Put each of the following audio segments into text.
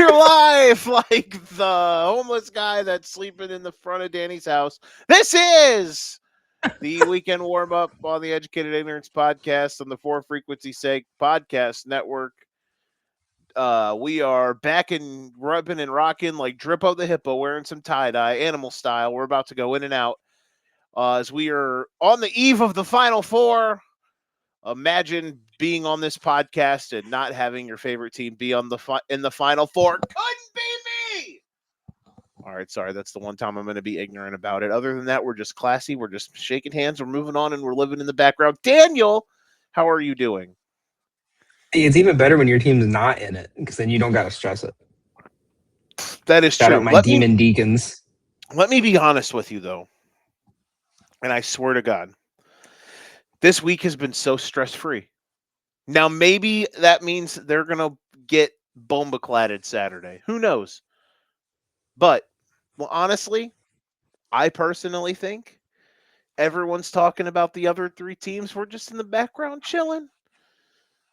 your life like the homeless guy that's sleeping in the front of Danny's house. This is the weekend warm-up on the Educated Ignorance podcast on the For Frequency's Sake podcast network. We are back and rubbing and rocking like Drippo the Hippo, wearing some tie-dye, animal style. We're about to go in and out as we are on the eve of the Final Four. Imagine being on this podcast and not having your favorite team be on in the Final Four. Couldn't be me. All right, sorry. That's the one time I'm going to be ignorant about it. Other than that, we're just classy. We're just shaking hands. We're moving on, and we're living in the background. Daniel, how are you doing? It's even better when your team's not in it, because then you don't got to stress it. That is Shout true. out my demon deacons. Let me be honest with you, though, and I swear to God, this week has been so stress-free. Now, maybe that means they're going to get bomba-cladded Saturday. Who knows? But, well, honestly, I personally think everyone's talking about the other three teams. We're just in the background chilling.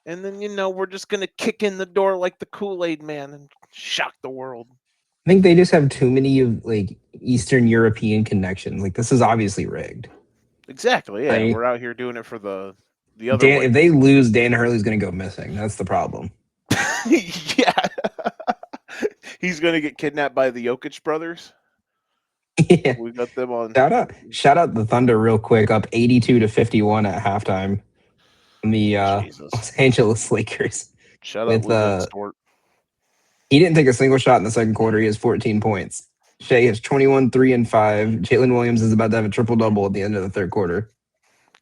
And then, we're just going to kick in the door like the Kool-Aid man and shock the world. I think they just have too many of Eastern European connections. This is obviously rigged. Exactly, yeah. We're out here doing it for the other if they lose, Dan Hurley's going to go missing. That's the problem. Yeah. He's going to get kidnapped by the Jokic brothers. Yeah. We got them on. Shout out the Thunder real quick, up 82-51 at halftime. The Los Angeles Lakers. Shout out Stewart. He didn't take a single shot in the second quarter. He has 14 points. Shea has 21, 3, and 5. Jalen Williams is about to have a triple-double at the end of the third quarter.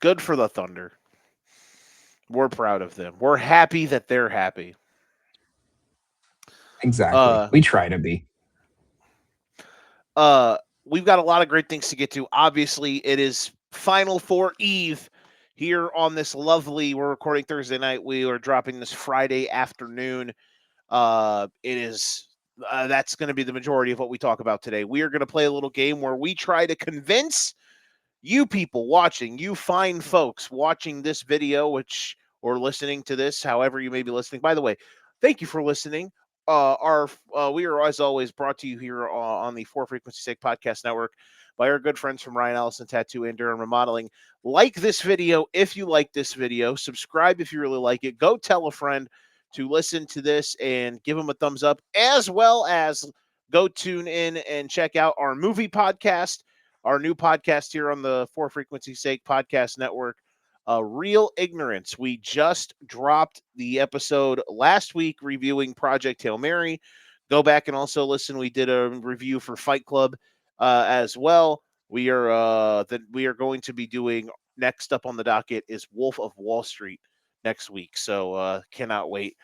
Good for the Thunder. We're proud of them. We're happy that they're happy. Exactly. We try to be. We've got a lot of great things to get to. Obviously, it is Final Four Eve here on this lovely, we're recording Thursday night. We are dropping this Friday afternoon. It is that's going to be the majority of what we talk about today. We are going to play a little game where we try to convince you people watching, you fine folks watching this video, or listening to this, however you may be listening. By the way, thank you for listening. We are, as always, brought to you here on the For Frequency Sake podcast network by our good friends from Ryan Allison Tattoo and Durham Remodeling. Like this video if you like this video. Subscribe if you really like it. Go tell a friend to listen to this and give them a thumbs up, as well as go tune in and check out our movie podcast, our new podcast here on the For Frequency Sake podcast network, Real Ignorance. We just dropped the episode last week reviewing Project Hail Mary. Go back and also listen. We did a review for Fight Club as well. We are going to be doing, next up on the docket is Wolf of Wall Street next week. So cannot wait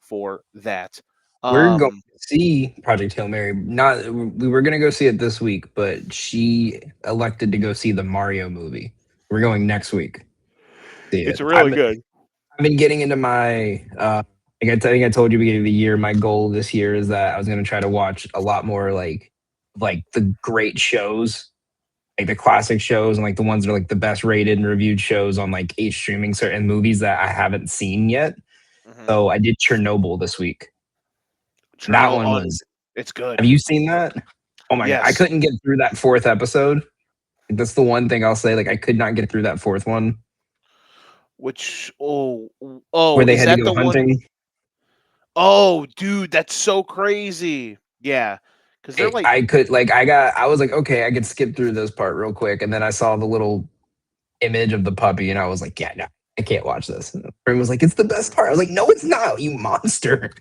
for that. We're going to see Project Hail Mary. We were going to go see it this week, but she elected to go see the Mario movie. We're going next week. It's really good. I've been getting into my I think I told you beginning of the year, my goal this year is that I was going to try to watch a lot more like the great shows, like the classic shows, and the ones that are the best rated and reviewed shows on H streaming, certain movies that I haven't seen yet. Mm-hmm. So I did Chernobyl this week. That one it's good. Have you seen that? Oh my God. I couldn't get through that fourth episode. That's the one thing I'll say. I could not get through that fourth one. Where they had to go hunting? Oh, dude, that's so crazy. Yeah. Because they're I was like, okay, I could skip through this part real quick. And then I saw the little image of the puppy and I was like, yeah, no, I can't watch this. And friend was like, it's the best part. I was like, no, it's not, you monster.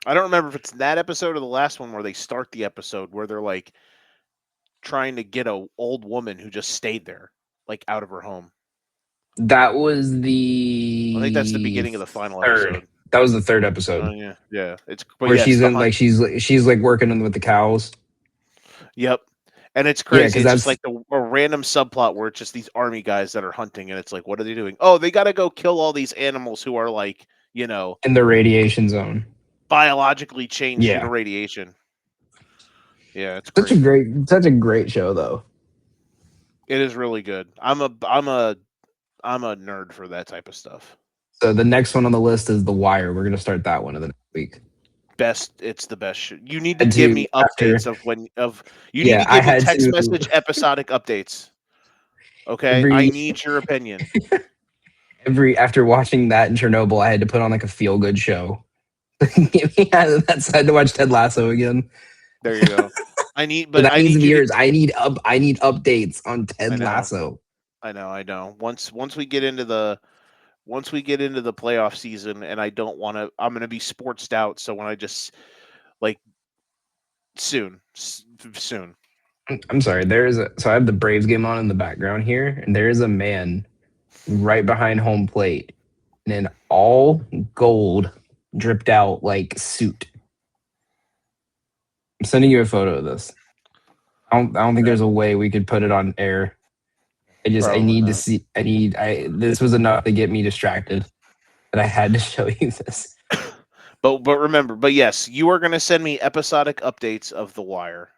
I don't remember if it's that episode or the last one where they start the episode where they're trying to get an old woman who just stayed there, out of her home. That was I think that's the beginning of the final episode. That was the third episode. Yeah. It's where she's in she's working with the cows. Yep. And it's crazy. It's just a random subplot where it's just these army guys that are hunting, and it's what are they doing? Oh, they got to go kill all these animals who are in the radiation zone, biologically changed due to radiation. Yeah, it's such a great show though. It is really good. I'm a nerd for that type of stuff. So the next one on the list is The Wire. We're gonna start that one in the next week. It's the best. You need to give me after updates you need yeah, to I give me had text to message episodic updates. Okay, I every need your opinion. after watching that in Chernobyl, I had to put on like a feel good show. That's I had to watch Ted Lasso again. There you go. For I millions need of you to. years, I need updates on I Ted know, Lasso. I know. Once we get into the playoff season, and I'm going to be sportsed out. So when I just like soon. I'm sorry. So I have the Braves game on in the background here, and there is a man right behind home plate in an all gold dripped out like suit. I'm sending you a photo of this. I don't think Okay. there's a way we could put it on air. I Probably need to not. see this was enough to get me distracted that I had to show you this. But remember, yes, you are going to send me episodic updates of The Wire.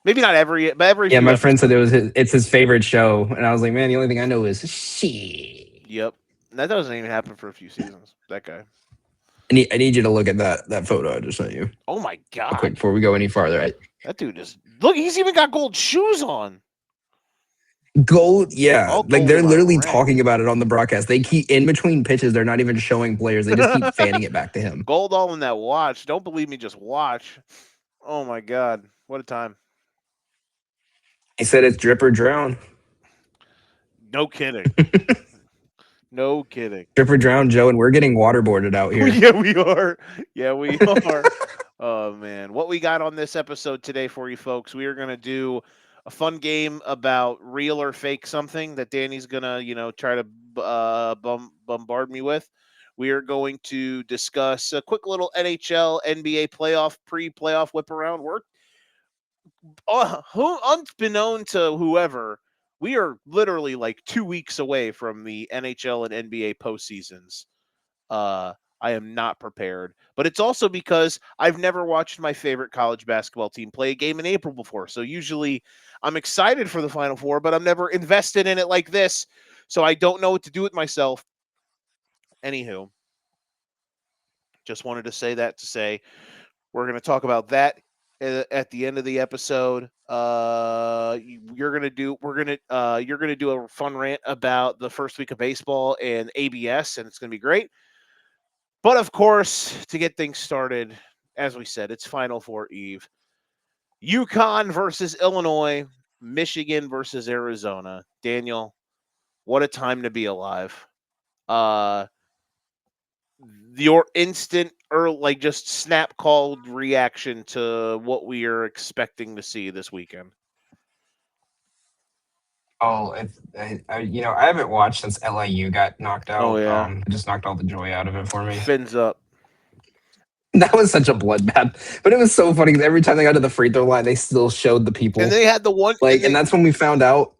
Maybe not but every Yeah, few my friend said episodes. it's his favorite show, and I was like, man, the only thing I know is shit. Yep. That doesn't even happen for a few seasons. That guy. I need you to look at that photo I just sent you Oh my real quick god. before we go any farther. That dude is look, he's even got gold shoes on. Gold, yeah. All Like gold they're in a literally ring. talking about it on the broadcast. They keep in between pitches, they're not even showing players. They just keep fanning it back to him. Gold all in that watch. Don't believe me, just watch. Oh my god. What a time. He said it's drip or drown. No kidding. No kidding. Drip or drown, Joe, and we're getting waterboarded out here. Yeah, we are. Yeah, we are. Oh man, what we got on this episode today for you folks? We are going to do a fun game about real or fake something that Danny's going to, try to bombard me with. We are going to discuss a quick little NHL, NBA pre-playoff whip around. We're unbeknown to whoever, we are literally like 2 weeks away from the NHL and NBA postseasons. I am not prepared, but it's also because I've never watched my favorite college basketball team play a game in April before. So usually I'm excited for the Final Four, but I'm never invested in it like this. So I don't know what to do with myself. Anywho, just wanted to say that to say we're going to talk about that at the end of the episode. You're gonna do a fun rant about the first week of baseball and ABS, and it's gonna be great. But of course, to get things started, as we said, it's Final Four Eve. UConn versus Illinois, Michigan versus Arizona. Daniel, what a time to be alive. Your instant or like just snap called reaction to what we are expecting to see this weekend. Oh, I haven't watched since LIU got knocked Oh out. yeah, It just knocked all the joy out of it for me. fins up. That was such a bloodbath, but it was so funny because every time they got to the free throw line, they still showed the people. And they had the one, and that's when we found out.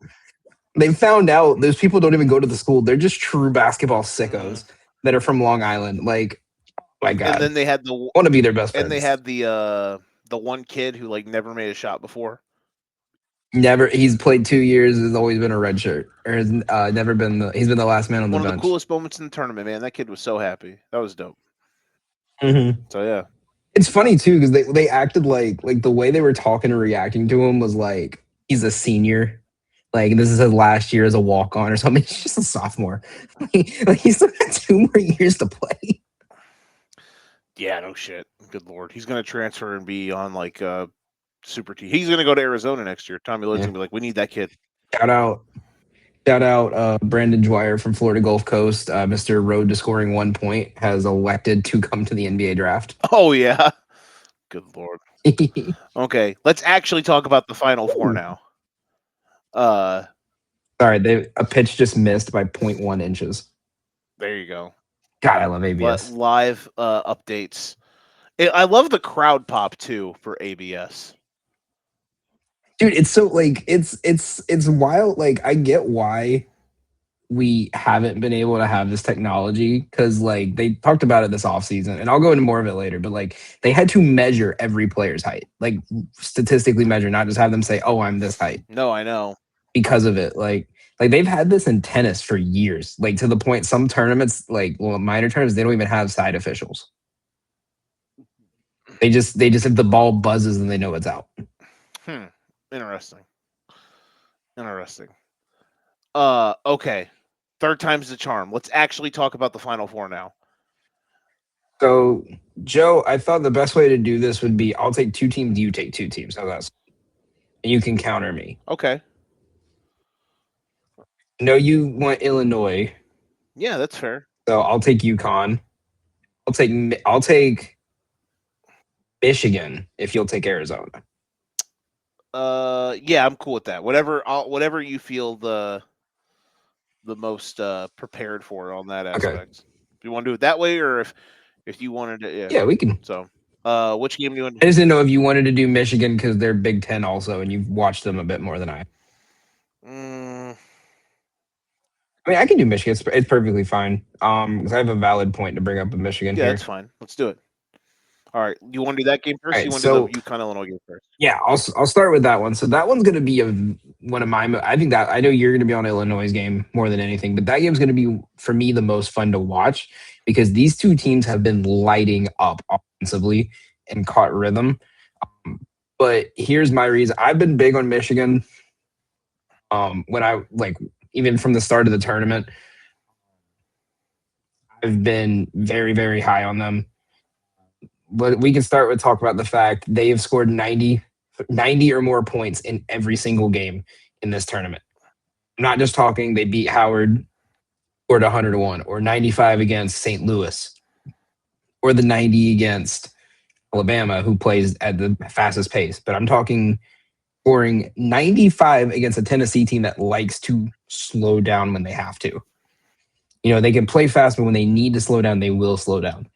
They found out those people don't even go to the school; they're just true basketball sickos that are from Long Island. Like, oh my God! And then they had want to be their best friends. And they had the one kid who like never made a shot before. Never. He's played 2 years. Has always been a red shirt, or has never been. He's been the last man on the bench. One of the coolest moments in the tournament, man. That kid was so happy. That was dope. Mm-hmm. So yeah, it's funny too because they acted like the way they were talking and reacting to him was like he's a senior, like this is his last year as a walk on or something. He's just a sophomore. Like he's still got 2 more years to play. Yeah, no shit. Good lord, he's gonna transfer and be on like super team. He's gonna go to Arizona next year. Tommy Lloyd's gonna be like, we need that kid. Shout out Brandon Dwyer from Florida Gulf Coast, Mr. Road to scoring 1 point, has elected to come to the NBA draft. Oh yeah, good lord. Okay, let's actually talk about the Final Four now. Sorry, a pitch just missed by 0.1 inches. There you go. God, I love ABS. Live updates. I love the crowd pop too for ABS. Dude, it's so like it's wild. Like I get why we haven't been able to have this technology because like they talked about it this offseason, and I'll go into more of it later, but like they had to measure every player's height, like statistically measure, not just have them say, oh, I'm this height. No, I know. Because of it. Like they've had this in tennis for years, like to the point some tournaments, like minor tournaments, they don't even have side officials. They just if the ball buzzes, then they know it's out. Hmm. Interesting. Interesting. Okay. Third time's the charm. Let's actually talk about the Final Four now. So, Joe, I thought the best way to do this would be I'll take two teams, you take two teams. How that's and you can counter me. Okay. No, you want Illinois, Yeah, that's fair. so I'll take UConn. I'll take Michigan if you'll take Arizona. Yeah, I'm cool with that. Whatever you feel the most prepared for on that Okay. aspect. Do you want to do it that way, or if you wanted to, yeah. Yeah, we can. So, which game do you want? I just didn't know if you wanted to do Michigan because they're Big Ten also, and you've watched them a bit more than I. Mm, I mean, I can do Michigan. It's perfectly fine. Because I have a valid point to bring up with Michigan yeah, that's here. fine. Let's do it. All right. You want to do that game first? All Or you right, want to do so the UConn Illinois game first? yeah, I'll start with that one. So that one's going to be one of my. I think that I know you're going to be on Illinois' game more than anything, but that game's going to be for me the most fun to watch because these two teams have been lighting up offensively and caught rhythm. But here's my reason: I've been big on Michigan. When I like even from the start of the tournament, I've been very very high on them. But we can start with talk about the fact they have scored 90 or more points in every single game in this tournament. I'm not just talking they beat Howard, scored 101, or 95 against St. Louis, or the 90 against Alabama, who plays at the fastest pace. But I'm talking scoring 95 against a Tennessee team that likes to slow down when they have to. You know, they can play fast, but when they need to slow down, they will slow down.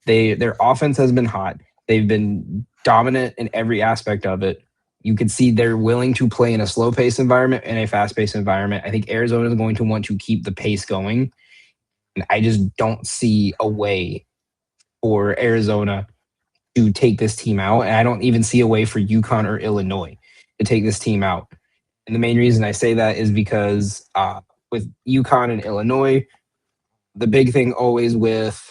Their offense has been hot. They've been dominant in every aspect of it. You can see they're willing to play in a slow pace environment and a fast paced environment. I think Arizona is going to want to keep the pace going. And I just don't see a way for Arizona to take this team out. And I don't even see a way for UConn or Illinois to take this team out. And the main reason I say that is because with UConn and Illinois, the big thing always with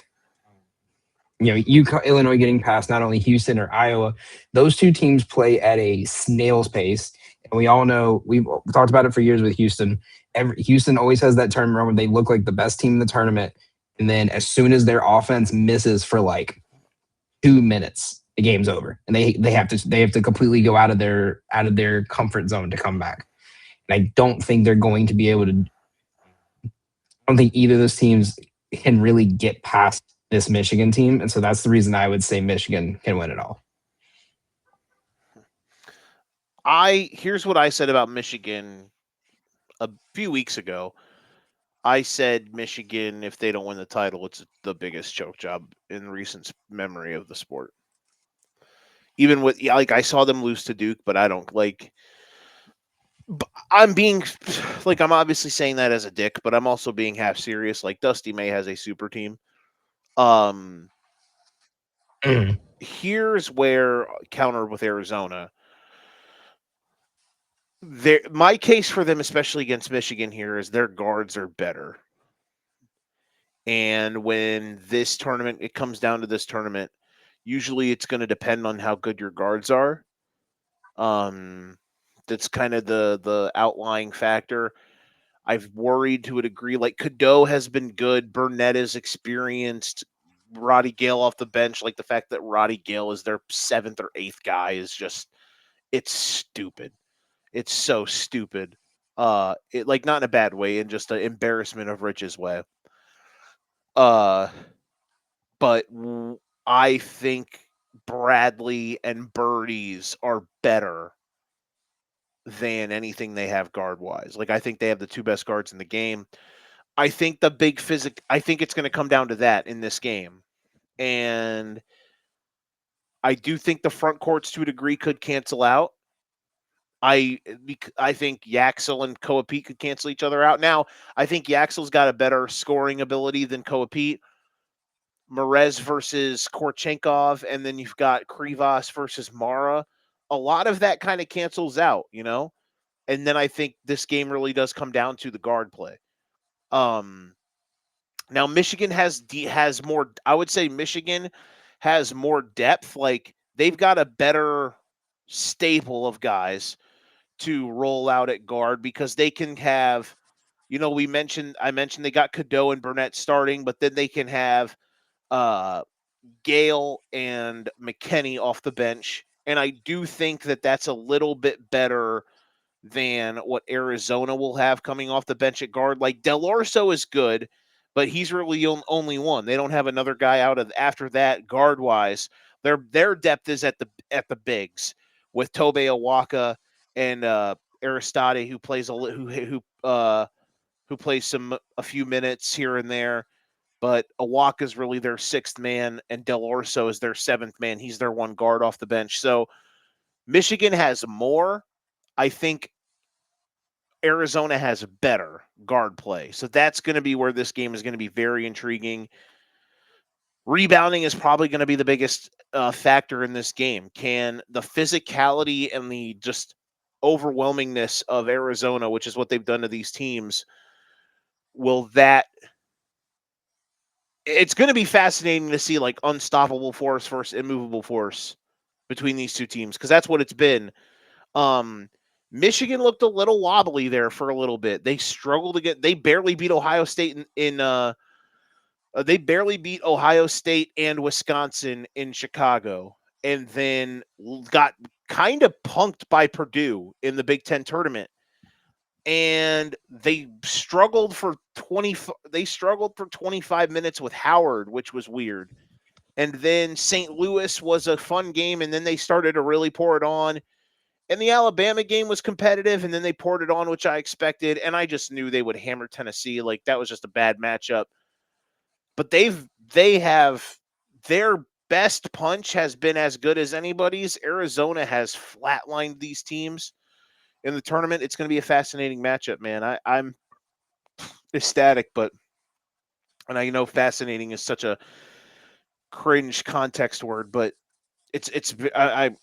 UConn, Illinois getting past not only Houston or Iowa, those two teams play at a snail's pace. And we all know we've talked about it for years with Houston. Houston always has that tournament where they look like the best team in the tournament, and then as soon as their offense misses for like 2 minutes, the game's over, and they have to completely go out of their comfort zone to come back. And I don't think they're going to be able to. I don't think either of those teams can really get past this Michigan team, and so that's the reason I would say Michigan can win it all. Here's what I said about Michigan a few weeks ago. I said Michigan, if they don't win the title, it's the biggest choke job in recent memory of the sport. Even with like I saw them lose to Duke, but I don't like. I'm being like I'm obviously saying that as a dick, but I'm also being half serious. Like Dusty May has a super team. Um, Mm. Here's where counter with Arizona. My case for them, especially against Michigan, here is their guards are better. And when this tournament, it comes down to this tournament, usually it's going to depend on how good your guards are. That's kind of the outlying factor. I've worried to a degree. Like Cadeau has been good. Burnett is experienced. Roddy Gale off the bench. Like the fact that Roddy Gale is their seventh or eighth guy is just, it's stupid. It's so stupid. It like not in a bad way, in just an embarrassment of riches way. Uh, but I think Bradley and Birdies are better than anything they have guard wise. Like I think they have the two best guards in the game. I think the big I think it's going to come down to that in this game. And I do think the front courts to a degree could cancel out. I think Yaxel and Coapete could cancel each other out. Now, I think Yaxel's got a better scoring ability than Coapete. Merez versus Korchenkov, and then you've got Krivas versus Mara. A lot of that kind of cancels out, you know? And then I think this game really does come down to the guard play. Now Michigan has more. I would say Michigan has more depth. Like they've got a better staple of guys to roll out at guard because they can have, I mentioned they got Cadeau and Burnett starting, but then they can have Gale and McKinney off the bench. And I do think that that's a little bit better than what Arizona will have coming off the bench at guard. Like Del Orso is good, but he's really only one. They don't have another guy out of after that guard wise. Their depth is at the bigs with Tobe Awaka and Aristide, who plays who plays a few minutes here and there. But Awaka is really their sixth man, and Del Orso is their seventh man. He's their one guard off the bench. So Michigan has more. I think Arizona has better guard play. So that's going to be where this game is going to be very intriguing. Rebounding is probably going to be the biggest factor in this game. Can the physicality and the just overwhelmingness of Arizona, which is what they've done to these teams, it's going to be fascinating to see like unstoppable force versus immovable force between these two teams because that's what it's been. Michigan looked a little wobbly there for a little bit. They struggled to they barely beat Ohio State they barely beat Ohio State and Wisconsin in Chicago, and then got kind of punked by Purdue in the Big Ten tournament. And they struggled for 25 minutes with Howard, which was weird. And then St. Louis was a fun game, and then they started to really pour it on. And the Alabama game was competitive, and then they poured it on, which I expected. And I just knew they would hammer Tennessee. Like, that was just a bad matchup. But they have their best punch has been as good as anybody's. Arizona has flatlined these teams in the tournament. It's going to be a fascinating matchup, man. I'm ecstatic, and I know fascinating is such a cringe context word, but I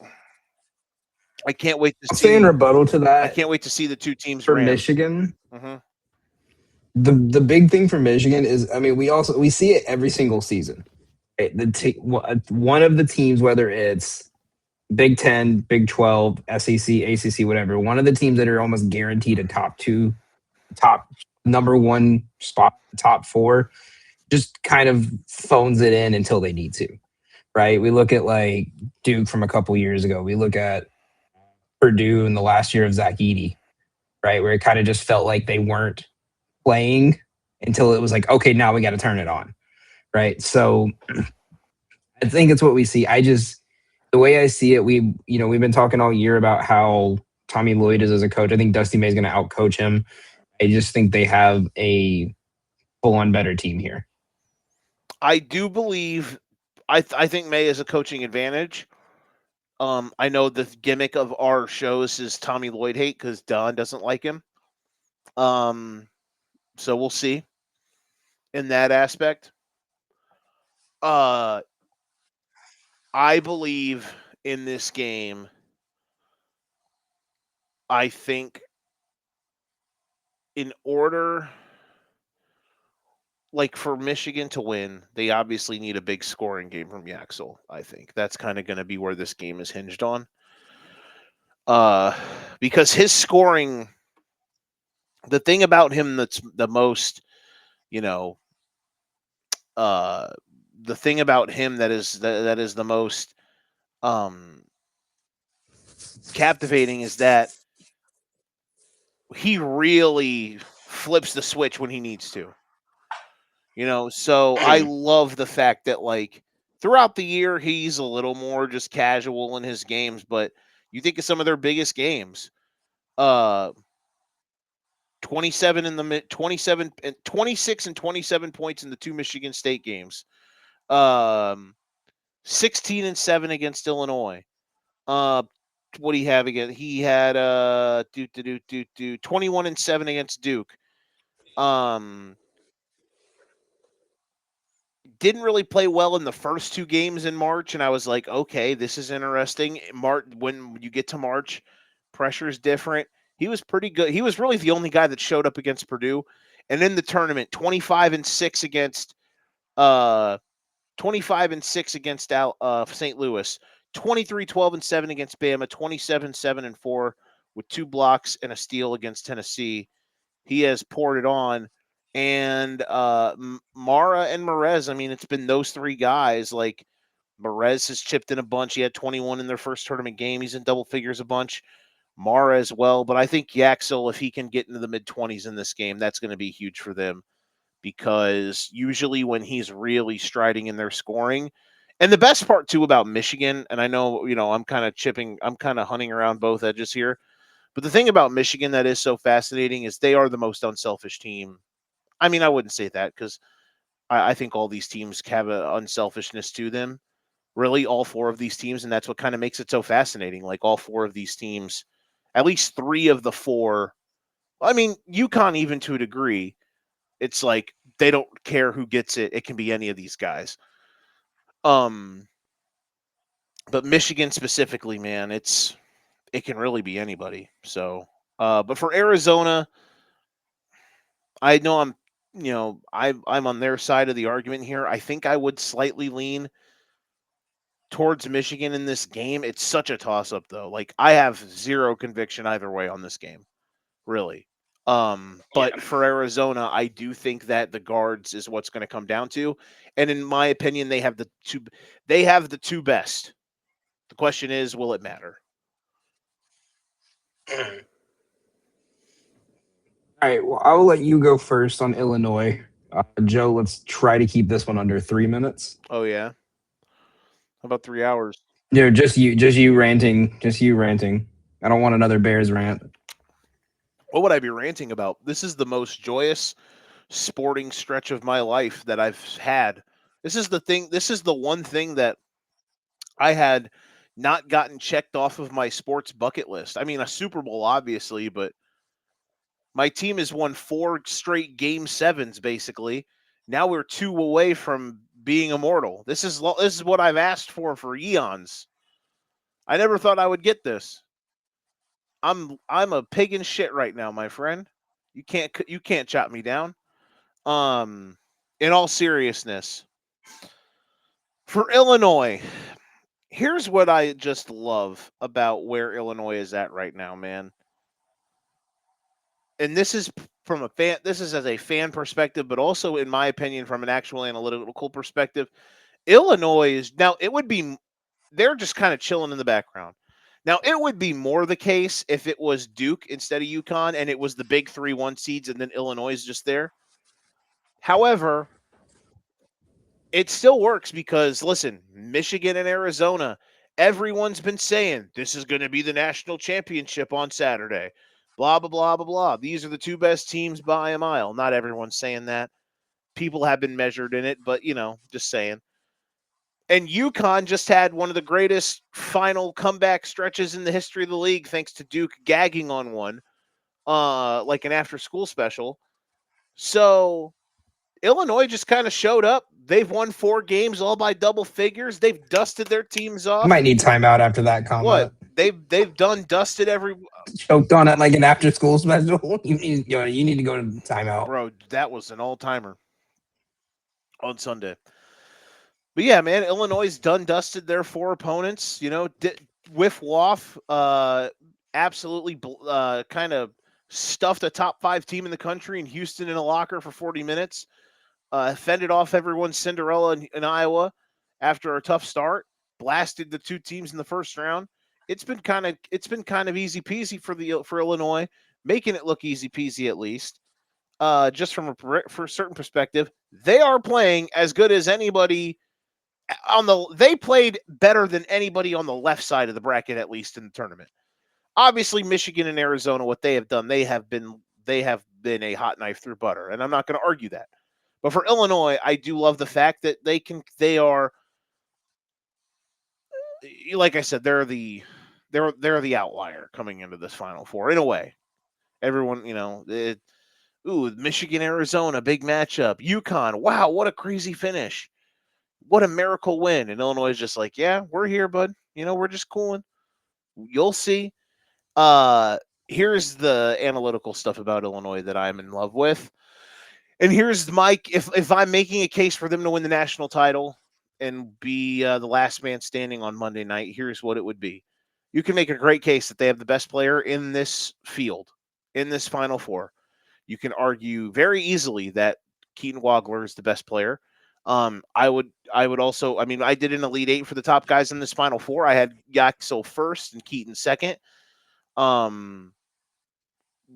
can't wait to I'll say in see. rebuttal to I that, can't wait to see the two teams for ram. Michigan, Mm-hmm. the big thing for Michigan is, I mean, we see it every single season. Right? One of the teams, whether it's Big 10, Big 12, SEC, ACC, whatever, one of the teams that are almost guaranteed a top number one spot, top four, just kind of phones it in until they need to. Right? We look at like Duke from a couple years ago. We look at Purdue in the last year of Zach Edey, right? Where it kind of just felt like they weren't playing until it was like, okay, now we got to turn it on, right? So I think it's what we see. The way I see it, we've been talking all year about how Tommy Lloyd is as a coach. I think Dusty May is going to outcoach him. I just think they have a full-on better team here. I do believe. I think May is a coaching advantage. I know the gimmick of our shows is Tommy Lloyd hate because Don doesn't like him. So we'll see in that aspect. I believe in this game. I think in order, like for Michigan to win, they obviously need a big scoring game from Yaxel. I think that's kind of going to be where this game is hinged on. Because his scoring, the thing about him that's the most, the thing about him that is the most captivating is that he really flips the switch when he needs to. So I love the fact that like throughout the year he's a little more just casual in his games, but you think of some of their biggest games. 27 in the 27 and 26 and 27 points in the two Michigan State games. 16 and 7 against Illinois. What do you have again? He had 21 and 7 against Duke. Didn't really play well in the first two games in March, and I was like, okay, this is interesting. When you get to March, pressure is different. He was pretty good. He was really the only guy that showed up against Purdue. And in the tournament, 25 and 6 against St. Louis, 23, 12, and 7 against Bama, 27, 7, and 4 with 2 blocks and a steal against Tennessee. He has poured it on. And Mara and Merez, I mean, it's been those 3 guys. Like, Merez has chipped in a bunch. He had 21 in their first tournament game. He's in double figures a bunch. Mara as well. But I think Yaxel, if he can get into the mid-20s in this game, that's going to be huge for them, because usually when he's really striding in their scoring, and the best part too about Michigan, and I know, I'm kind of hunting around both edges here, but the thing about Michigan that is so fascinating is they are the most unselfish team. I mean, I wouldn't say that, because I think all these teams have an unselfishness to them. Really, all 4 of these teams, and that's what kind of makes it so fascinating. Like, all 4 of these teams, at least 3 of the 4. I mean, UConn, even to a degree, it's like they don't care who gets it. It can be any of these guys. But Michigan specifically, man, it can really be anybody. So, but for Arizona, I know I'm on their side of the argument here. I think I would slightly lean towards Michigan in this game. It's such a toss-up, though. Like, I have zero conviction either way on this game, really. But for Arizona, I do think that the guards is what's going to come down to. And in my opinion, they have the two best. The question is, will it matter? All right. Well, I will let you go first on Illinois. Joe, let's try to keep this one under 3 minutes. Oh, yeah. How about 3 hours? Just you ranting. Just you ranting. I don't want another Bears rant. What would I be ranting about? This is the most joyous sporting stretch of my life that I've had. This is the one thing that I had not gotten checked off of my sports bucket list. I mean, a Super Bowl, obviously, but my team has won 4 straight game 7s, basically. Now we're 2 away from being immortal. This is what I've asked for eons. I never thought I would get this. I'm a pig in shit right now, my friend. You can't chop me down. In all seriousness, for Illinois, here's what I just love about where Illinois is at right now, man. And this is as a fan perspective, but also, in my opinion, from an actual analytical perspective. Illinois is now, they're just kind of chilling in the background. Now, it would be more the case if it was Duke instead of UConn, and it was the big 3-1 seeds, and then Illinois is just there. However, it still works because, listen, Michigan and Arizona, everyone's been saying this is going to be the national championship on Saturday. Blah, blah, blah, blah, blah. These are the 2 best teams by a mile. Not everyone's saying that. People have been measured in it, but, just saying. And UConn just had one of the greatest final comeback stretches in the history of the league, thanks to Duke gagging on one, like an after-school special. So Illinois just kind of showed up. They've won 4 games, all by double figures. They've dusted their teams off. I might need timeout after that comment. What? They've done dusted every. Choked on it like an after-school special. You need to go to timeout, bro. That was an all-timer on Sunday. But yeah, man, Illinois done dusted their 4 opponents. Whiff Waff, absolutely kind of stuffed a top 5 team in the country in Houston in a locker for 40 minutes. Fended off everyone's Cinderella in Iowa after a tough start. Blasted the 2 teams in the first round. It's been kind of easy peasy for Illinois, making it look easy peasy at least. Just from a certain perspective, they are playing as good as anybody. They played better than anybody on the left side of the bracket, at least in the tournament. Obviously, Michigan and Arizona, what they have done, they have been a hot knife through butter, and I'm not going to argue that. But for Illinois, I do love the fact that they are, like I said, they're the outlier coming into this Final Four in a way. Everyone, Michigan, Arizona, big matchup. UConn, wow, what a crazy finish. What a miracle win. And Illinois is just like, yeah, we're here, bud. We're just cooling. You'll see. Here's the analytical stuff about Illinois that I'm in love with. And here's Mike. If I'm making a case for them to win the national title, and be the last man standing on Monday night, here's what it would be. You can make a great case that they have the best player in this field, in this Final Four. You can argue very easily that Keaton Wagler is the best player. I would also, I mean, I did an Elite Eight for the top guys in this Final Four. I had Yaxel first and Keaton second.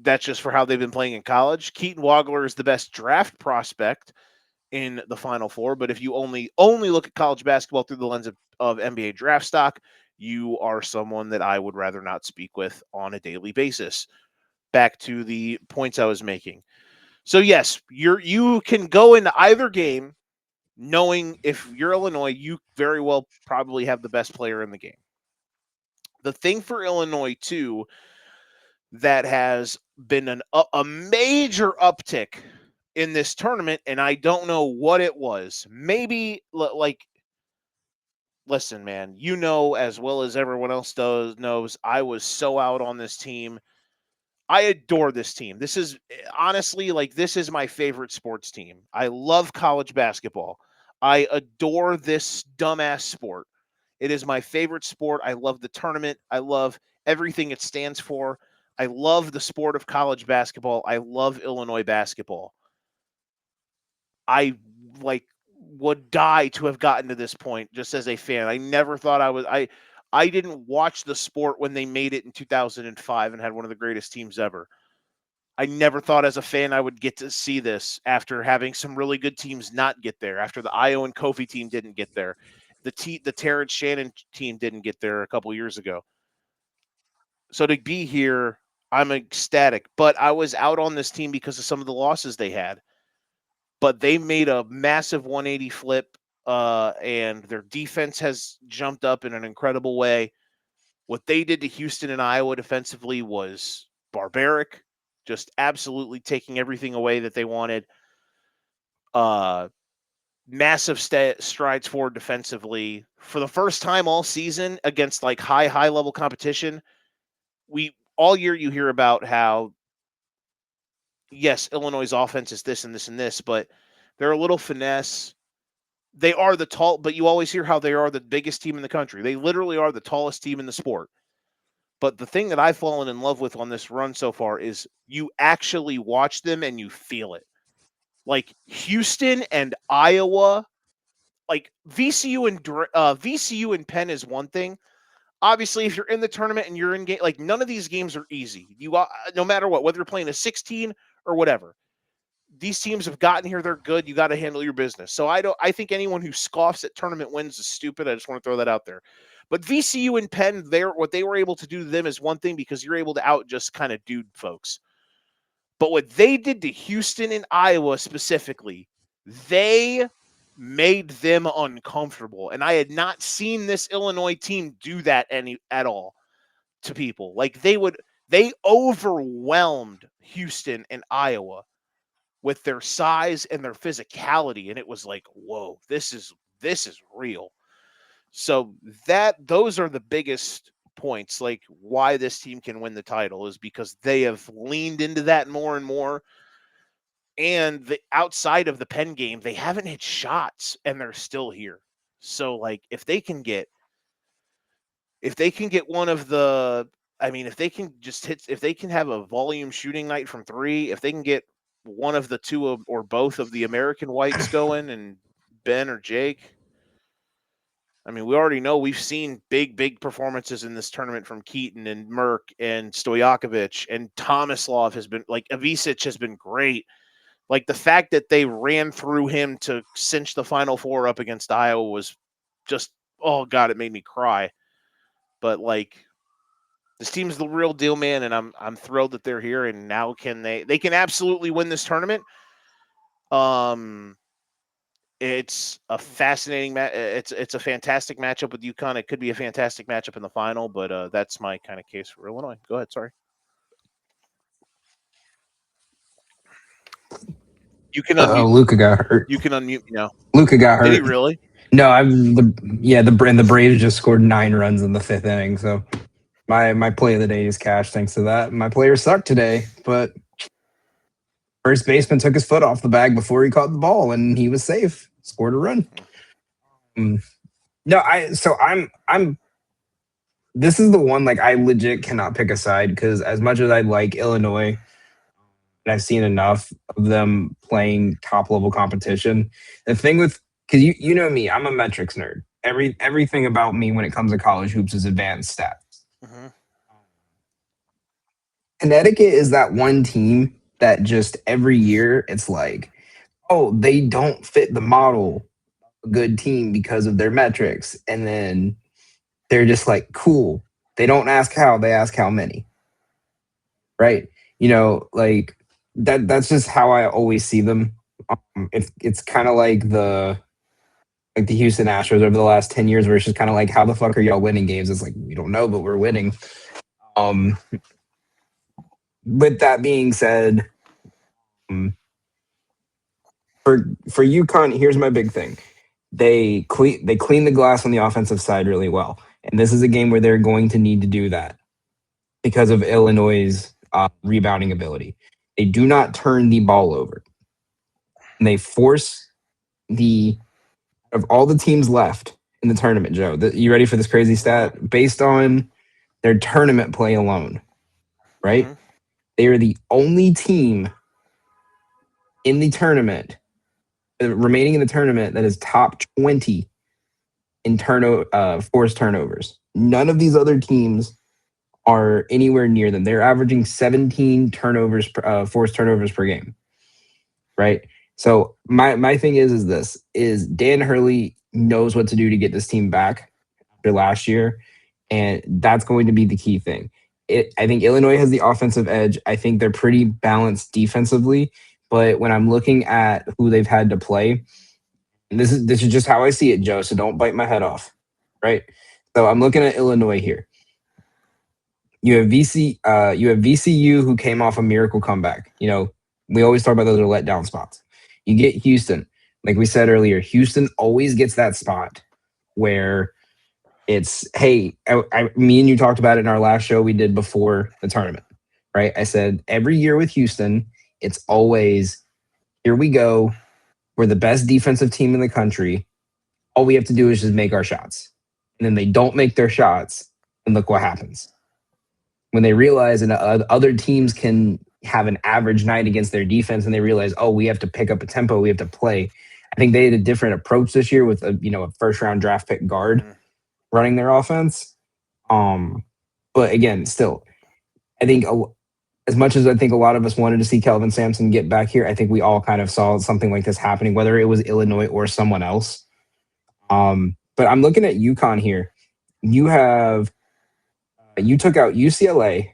That's just for how they've been playing in college. Keaton Wagler is the best draft prospect in the Final Four, but if you only look at college basketball through the lens of NBA draft stock, you are someone that I would rather not speak with on a daily basis. Back to the points I was making. So yes, you can go into either game knowing if you're Illinois, you very well probably have the best player in the game. The thing for Illinois too that has been a major uptick in this tournament, and I don't know what it was. Maybe like, listen, man, you know as well as everyone else knows, I was so out on this team. I adore this team. This is honestly this is my favorite sports team. I love college basketball. I adore this dumbass sport. It is my favorite sport. I love the tournament. I love everything it stands for. I love the sport of college basketball. I love Illinois basketball. I would die to have gotten to this point just as a fan. I never thought I didn't watch the sport when they made it in 2005 and had one of the greatest teams ever. I never thought as a fan I would get to see this after having some really good teams not get there, after the Io and Kofi team didn't get there. The Terrence Shannon team didn't get there a couple years ago. So to be here, I'm ecstatic. But I was out on this team because of some of the losses they had. But they made a massive 180 flip, and their defense has jumped up in an incredible way. What they did to Houston and Iowa defensively was barbaric, just absolutely taking everything away that they wanted. Massive strides forward defensively for the first time all season against high level competition. All year you hear about how, yes, Illinois' offense is this and this and this, but they're a little finesse. They are but you always hear how they are the biggest team in the country. They literally are the tallest team in the sport. But the thing that I've fallen in love with on this run so far is you actually watch them and you feel it. Like Houston and Iowa, like VCU and Penn is one thing. Obviously, if you're in the tournament and you're in game, none of these games are easy. No matter what, whether you're playing a 16 or whatever, these teams have gotten here. They're good. You got to handle your business. So I think anyone who scoffs at tournament wins is stupid. I just want to throw that out there. But VCU and Penn, what they were able to do to them is one thing because you're able to out just kind of dude folks. But what they did to Houston and Iowa specifically, they made them uncomfortable. And I had not seen this Illinois team do that at all to people. They overwhelmed Houston and Iowa with their size and their physicality. And it was like, whoa, this is real. So those are the biggest points, why this team can win the title is because they have leaned into that more and more. And outside of the Penn game, they haven't hit shots and they're still here. So if they can get one of the, if they can just if they can have a volume shooting night from three, if they can get one of the two or both of the American whites going and Ben or Jake, we already know we've seen big performances in this tournament from Keaton and Merck and Stojakovic, and Tomislav has been Avicic has been great. The fact that they ran through him to cinch the Final Four up against Iowa was just, oh God, it made me cry. But this team's the real deal, man, and I'm thrilled that they're here. And now they can absolutely win this tournament. It's a fascinating match. It's a fantastic matchup with UConn. It could be a fantastic matchup in the final, but that's my kind of case for Illinois. Go ahead. Sorry. You can unmute. Luka got hurt. You can unmute me now. Luka got hurt. Did he really? No, the Braves just scored 9 runs in the 5th inning. So my play of the day is cash thanks to that. My player sucked today, but first baseman took his foot off the bag before he caught the ball, and he was safe. Scored a run. Mm. No, I'm this is the one like I legit cannot pick a side because as much as I like Illinois and I've seen enough of them playing top level competition, the thing with because you know me, I'm a metrics nerd. Everything about me when it comes to college hoops is advanced stats. Mhm. Connecticut is that one team that just every year it's like, oh, they don't fit the model a good team because of their metrics. And then they're just like, cool. They don't ask how, they ask how many. Right? Like that's just how I always see them. It's kind of like the Houston Astros over the last 10 years where it's just kind of like how the fuck are y'all winning games? It's like we don't know, but we're winning. Um with that being said, um, for UConn, here's my big thing. They clean the glass on the offensive side really well. And this is a game where they're going to need to do that because of Illinois' rebounding ability. They do not turn the ball over. And they force the of all the teams left in the tournament, Joe. You ready for this crazy stat? Based on their tournament play alone, right? Mhm. They are the only team in the tournament, remaining in the tournament, that is top 20 in forced turnovers. None of these other teams are anywhere near them. They're averaging 17 turnovers, forced turnovers per game, right? So my thing is this is Dan Hurley knows what to do to get this team back after last year, and that's going to be the key thing. I think Illinois has the offensive edge. I think they're pretty balanced defensively, but when I'm looking at who they've had to play, and this is just how I see it, Joe. So don't bite my head off, right? So I'm looking at Illinois here. You have VCU who came off a miracle comeback. We always talk about those are letdown spots. You get Houston, like we said earlier. Houston always gets that spot where it's hey, me and you talked about it in our last show we did before the tournament, right? I said every year with Houston, it's always here we go. We're the best defensive team in the country. All we have to do is just make our shots, and then they don't make their shots, and look what happens when they realize and other teams can have an average night against their defense and they realize, oh, we have to pick up a tempo, we have to play. I think they had a different approach this year with a first round draft pick guard Mhm. running their offense. But again, still, I think as much as I think a lot of us wanted to see Kelvin Sampson get back here, I think we all kind of saw something like this happening, whether it was Illinois or someone else. But I'm looking at UConn here. You took out UCLA,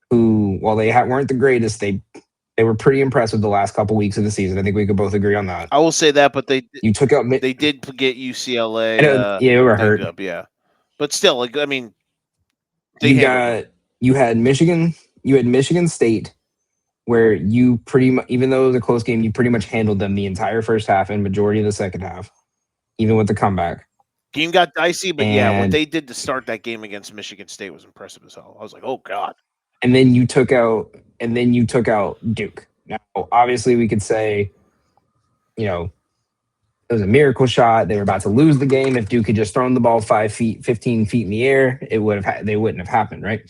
who, while they weren't the greatest, they were pretty impressive the last couple weeks of the season. I think we could both agree on that. I will say that, but You took out. they did get I UCLA know, yeah, they were dinged hurt. up, yeah. But still, like I mean, they You handled them. got you had Michigan. You had Michigan State, where you pretty much, even though it was a close game, you pretty much handled them the entire first half and majority of the second half, even with the comeback. Game got dicey, but yeah, what And they did to start that game against Michigan State was impressive as hell. I was like, oh god. and then you took out Duke. Now, obviously, we could say, you know, it was a miracle shot. They were about to lose the game. If Duke had just thrown the ball 5 feet, 15 feet in the air, it would have they wouldn't have happened, right?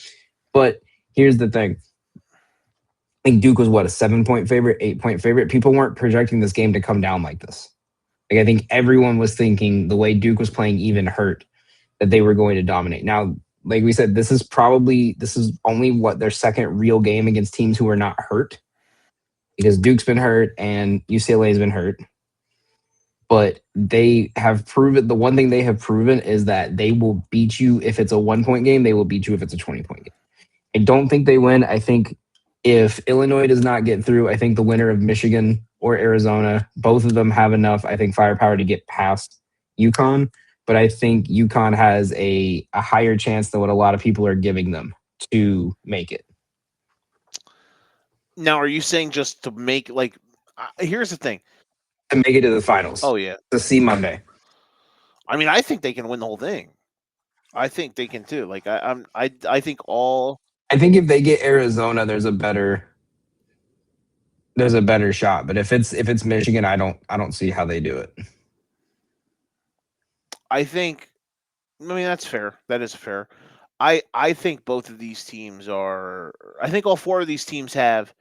But here's the thing. I think Duke was what, a 7-point favorite, 8-point favorite. People weren't projecting this game to come down like this. Like I think everyone was thinking the way Duke was playing, even hurt, that they were going to dominate. Now, like we said, this is only what their second real game against teams who are not hurt, because Duke's been hurt and UCLA's been hurt. But they have proven, the one thing they have proven is that they will beat you if it's a 1-point game. They will beat you if it's a 20-point game. I don't think they win. I think if Illinois does not get through, I think the winner of Michigan or Arizona, both of them have enough, I think, firepower to get past UConn. But I think UConn has a higher chance than what a lot of people are giving them to make it. Now, are you saying just to make like? Here's the thing. To make it to the finals. Oh yeah. To see Monday. I mean, I think they can win the whole thing. I think they can too. Like I think all. I think if they get Arizona, there's a better shot. But if it's Michigan, I don't see how they do it. I think. I mean, that's fair. That is fair. I think both of these teams are. I think all four of these teams have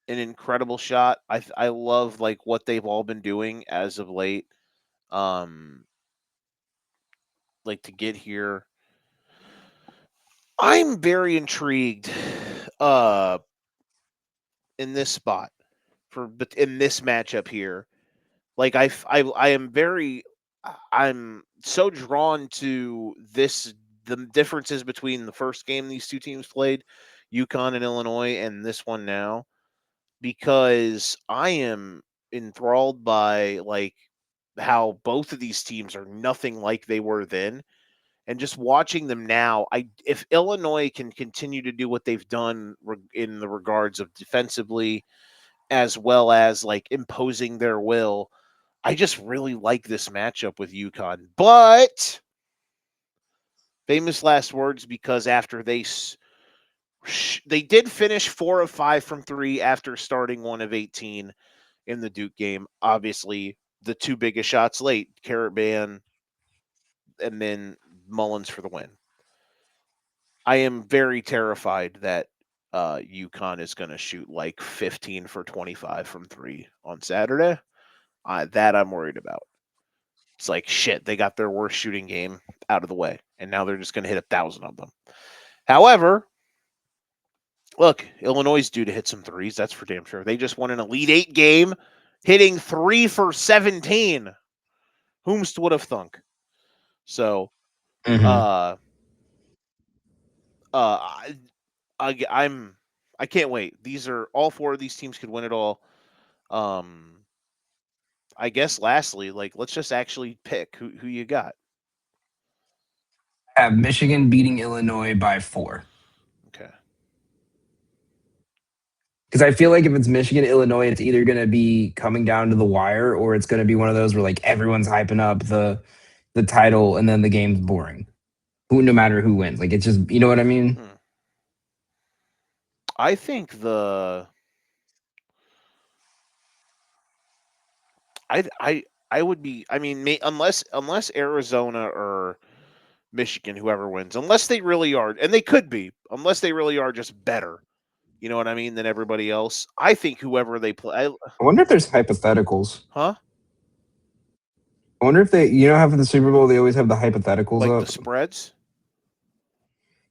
an incredible shot. I love like what they've all been doing as of late. Um, like to get here. I'm very intrigued uh in this spot but in this matchup here. Like I am very I'm so drawn to the differences between the first game these two teams played, UConn and Illinois, and this one now, because I am enthralled by like how both of these teams are nothing like they were then. And just watching them now, if Illinois can continue to do what they've done in the regards of defensively as well as like imposing their will, I just really like this matchup with UConn. But famous last words, because after they did finish 4 of 5 from 3 after starting 1 of 18 in the Duke game. Obviously, the two biggest shots late, Carrot Ban and then Mullins for the win. I am very terrified that UConn is going to shoot like 15 for 25 from 3 on Saturday. That I'm worried about. It's like, shit, they got their worst shooting game out of the way, and now they're just going to hit 1,000 of them. However, look, Illinois is due to hit some threes. That's for damn sure. They just won an Elite Eight game, hitting 3 for 17. Whomst would have thunk? So, Mm-hmm. I can't wait. These are all four of these teams could win it all. I guess lastly, like let's just actually pick who you got. Have Michigan beating Illinois by 4. Okay. Because I feel like if it's Michigan, Illinois, it's either going to be coming down to the wire or it's going to be one of those where like everyone's hyping up the title and then the game's boring. No matter who wins, like it's just you know what I mean. I think I would be. I mean, unless Arizona or Michigan, whoever wins, unless they really are, and they could be, unless they really are just better. You know what I mean? Than everybody else. I think whoever they play. I wonder if there's hypotheticals. Huh? I wonder if they, you know, how for the Super Bowl they always have the hypotheticals Like up. the spreads.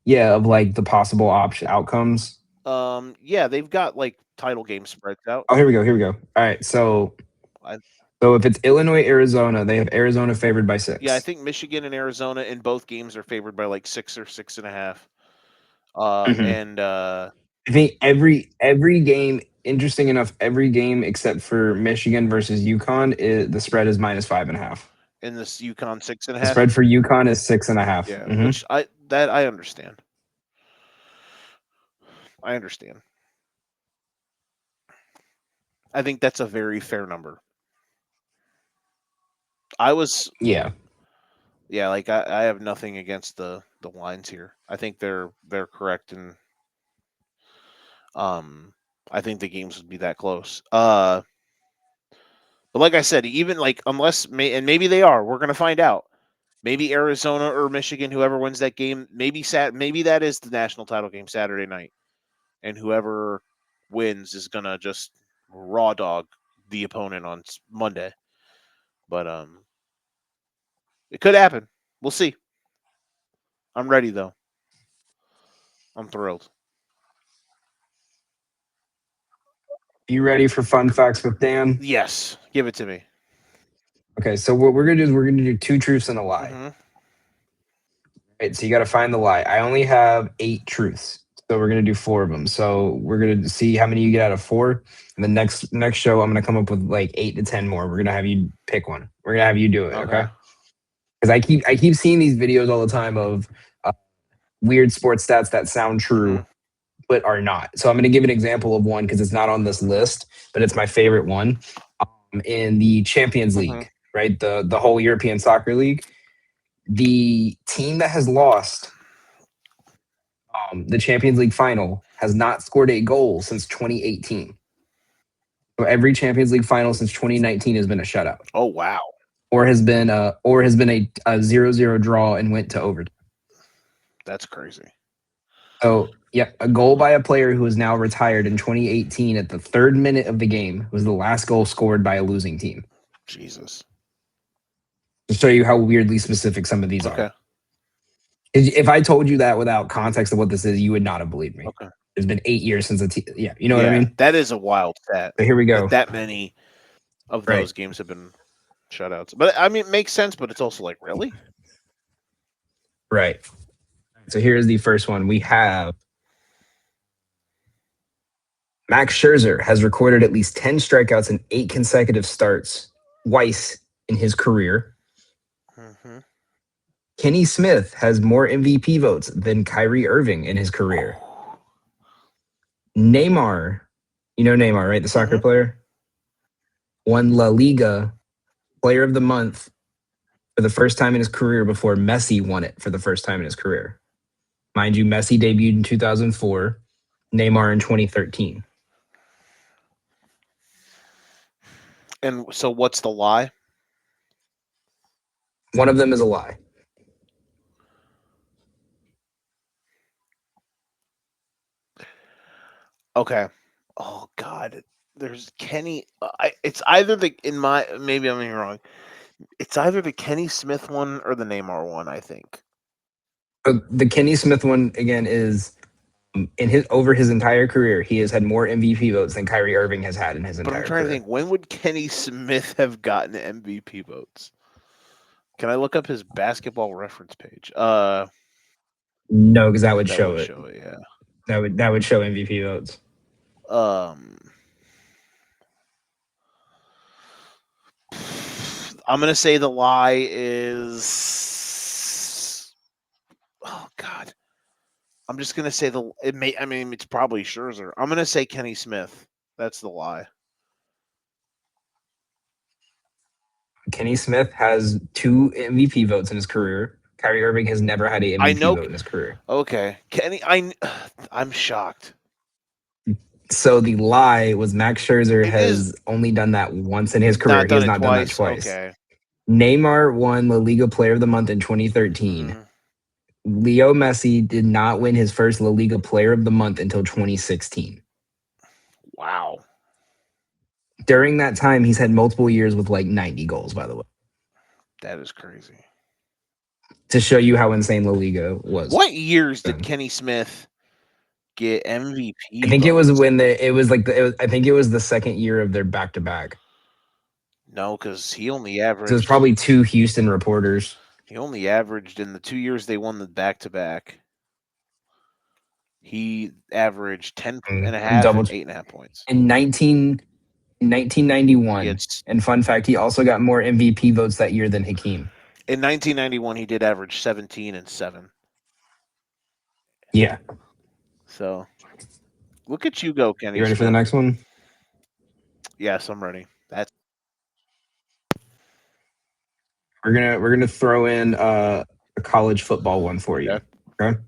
Yeah, of like the possible option outcomes. Yeah, they've got like title game spreads out. Oh, here we go. Here we go. All right, so if it's Illinois, Arizona, they have Arizona favored by 6. Yeah, I think Michigan and Arizona in both games are favored by like 6 or 6.5. And I think every game, interesting enough, every game except for Michigan versus UConn, the spread is -5.5. in this UConn 6.5. The spread for UConn is 6.5. Yeah, which I understand. I understand. I think that's a very fair number. Yeah. Like I have nothing against the lines here. I think they're correct, and I think the games would be that close. But like I said, even like and maybe they are, we're gonna find out. Maybe Arizona or Michigan, whoever wins that game, maybe that is the national title game Saturday night, and whoever wins is gonna just raw dog the opponent on Monday. But it could happen. We'll see. I'm ready though. I'm thrilled. You ready for fun facts with Dan? Yes, give it to me. Okay, so what we're gonna do is we're gonna do 2 truths and a lie. Mm-hmm. Right, so you got to find the lie. I only have 8 truths, so we're gonna do 4 of them. So we're gonna see how many you get out of 4. And the next show, I'm gonna come up with like 8 to 10 more. We're gonna have you pick one. We're gonna have you do it. Okay. Because I keep seeing these videos all the time of weird sports stats that sound true but are not. So I'm going to give an example of one because it's not on this list, but it's my favorite one. In the Champions League, right? The whole European Soccer League, the team that has lost the Champions League final has not scored a goal since 2018. So every Champions League final since 2019 has been a shutout. Oh wow! or has been a 0-0 draw and went to overtime. That's crazy. So, yeah, a goal by a player who is now retired in 2018 at the 3rd minute of the game was the last goal scored by a losing team. Jesus. To show you how weirdly specific some of these Okay. are. If I told you that without context of what this is, you would not have believed me. Okay. It's been 8 years since you know what I mean? That is a wild stat. So here we go. That many of those games have been shutouts. But I mean, it makes sense, but it's also like, really? Right. So here's the first one. We have Max Scherzer has recorded at least 10 strikeouts in 8 consecutive starts twice in his career. Mm-hmm. Kenny Smith has more MVP votes than Kyrie Irving in his career. Neymar, you know Neymar, right? The soccer player, won La Liga Player of the Month for the first time in his career before Messi won it for the first time in his career. Mind you, Messi debuted in 2004, Neymar in 2013. And so what's the lie? One of them is a lie. Okay. Oh God. There's Kenny. It's either maybe I'm wrong. It's either the Kenny Smith one or the Neymar one, I think. The Kenny Smith one again is over his entire career, he has had more MVP votes than Kyrie Irving has had in his entire career. But I'm trying to think, when would Kenny Smith have gotten MVP votes? Can I look up his basketball reference page? No, because that would show it. Yeah. That would show MVP votes. I'm gonna say the lie is. Oh God. I'm just gonna say it's probably Scherzer. I'm gonna say Kenny Smith. That's the lie. Kenny Smith has 2 MVP votes in his career. Kyrie Irving has never had an MVP vote in his career. Okay, Kenny, I'm shocked. So the lie was Max Scherzer has only done that once in his career. He has not done that twice. Okay. Neymar won La Liga Player of the Month in 2013. Mm-hmm. Leo Messi did not win his first La Liga Player of the Month until 2016. Wow. During that time, he's had multiple years with like 90 goals, by the way. That is crazy. To show you how insane La Liga was. What years did Kenny Smith get MVP? I think it was when I think it was the second year of their back-to-back. No, because he only averaged. So it was probably 2 Houston reporters. He only averaged in the 2 years they won the back-to-back. He averaged 10 and a half and 8.5 points. In 1991. And fun fact, he also got more MVP votes that year than Hakeem. In 1991, he did average 17 and 7. Yeah. So, look at you go, Kenny. You ready for the next one? Yes, I'm ready. We're gonna throw in a college football one for you. Okay.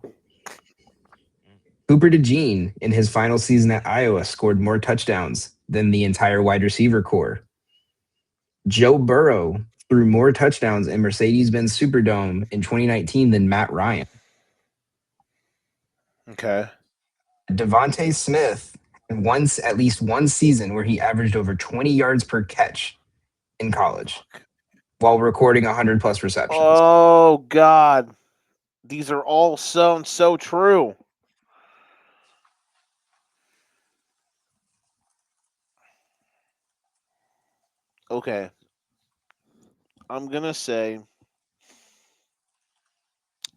Cooper DeJean, in his final season at Iowa, scored more touchdowns than the entire wide receiver core. Joe Burrow threw more touchdowns in Mercedes-Benz Superdome in 2019 than Matt Ryan. Okay. Devontae Smith had at least one season where he averaged over 20 yards per catch in college while recording 100 plus receptions. Oh God. These are all so true. Okay. I'm going to say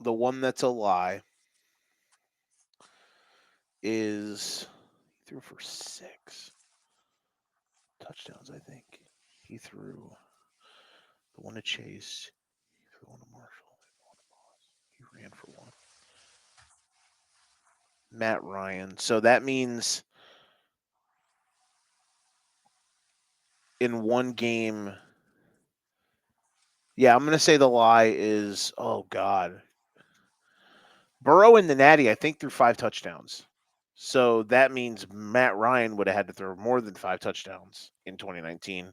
the one that's a lie is he threw for 6 touchdowns, I think. He threw the one to Chase. He threw one to Marshall. He ran for 1. Matt Ryan. So that means in one game. Yeah, I'm going to say the lie is, oh, God. Burrow in the Natty, I think, threw 5 touchdowns. So that means Matt Ryan would have had to throw more than 5 touchdowns in 2019.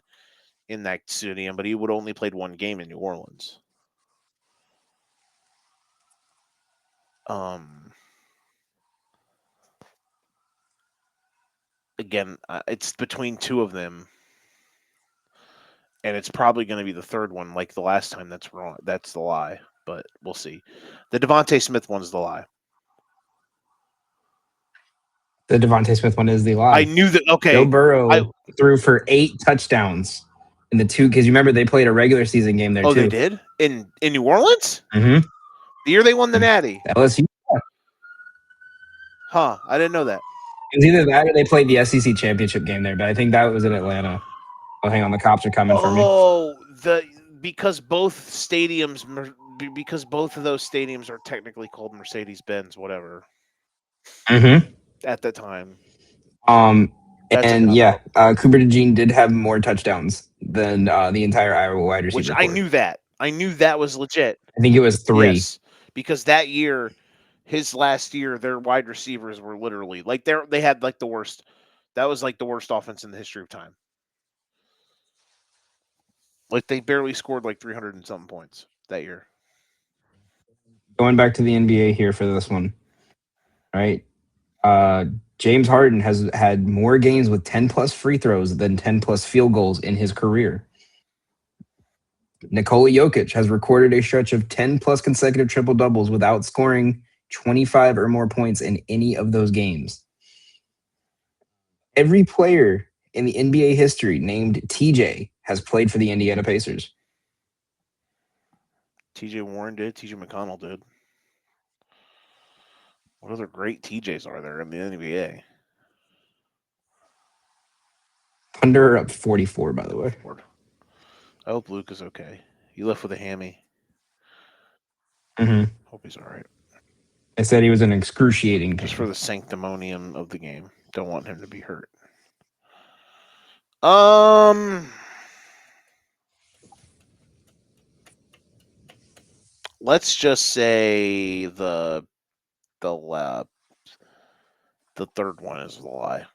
in that stadium, but he would only played one game in New Orleans. Again, it's between two of them, and it's probably going to be the third one, like the last time. That's wrong. That's the lie, but we'll see. The Devontae Smith one's the lie. The Devontae Smith one is the lie. I knew that. Okay, Joe Burrow threw for 8 touchdowns in the two, because you remember they played a regular season game there too. Oh, they did in New Orleans. Mm-hmm. The year they won the Natty. LSU. Huh? I didn't know that. It was either that or they played the SEC championship game there, but I think that was in Atlanta. Oh, hang on, the cops are coming for me. Oh, because both of those stadiums are technically called Mercedes-Benz, whatever. Mm-hmm. At the time. Cooper DeJean did have more touchdowns than the entire Iowa wide receiver. Which I knew that. I knew that was legit. I think it was 3. Yes, because that year, his last year, their wide receivers were literally like they had like the worst. That was like the worst offense in the history of time. Like they barely scored like 300 and something points that year. Going back to the NBA here for this one, right? James Harden has had more games with 10-plus free throws than 10-plus field goals in his career. Nikola Jokic has recorded a stretch of 10-plus consecutive triple-doubles without scoring 25 or more points in any of those games. Every player in the NBA history named TJ has played for the Indiana Pacers. TJ Warren did. TJ McConnell did. What other great TJs are there in the NBA? Thunder are up 44, by the way. I hope Luke is okay. He left with a hammy. Mm-hmm. Hope he's all right. I said he was in excruciating pain. Just for the sanctimonium of the game. Don't want him to be hurt. Let's just say the third one is the lie.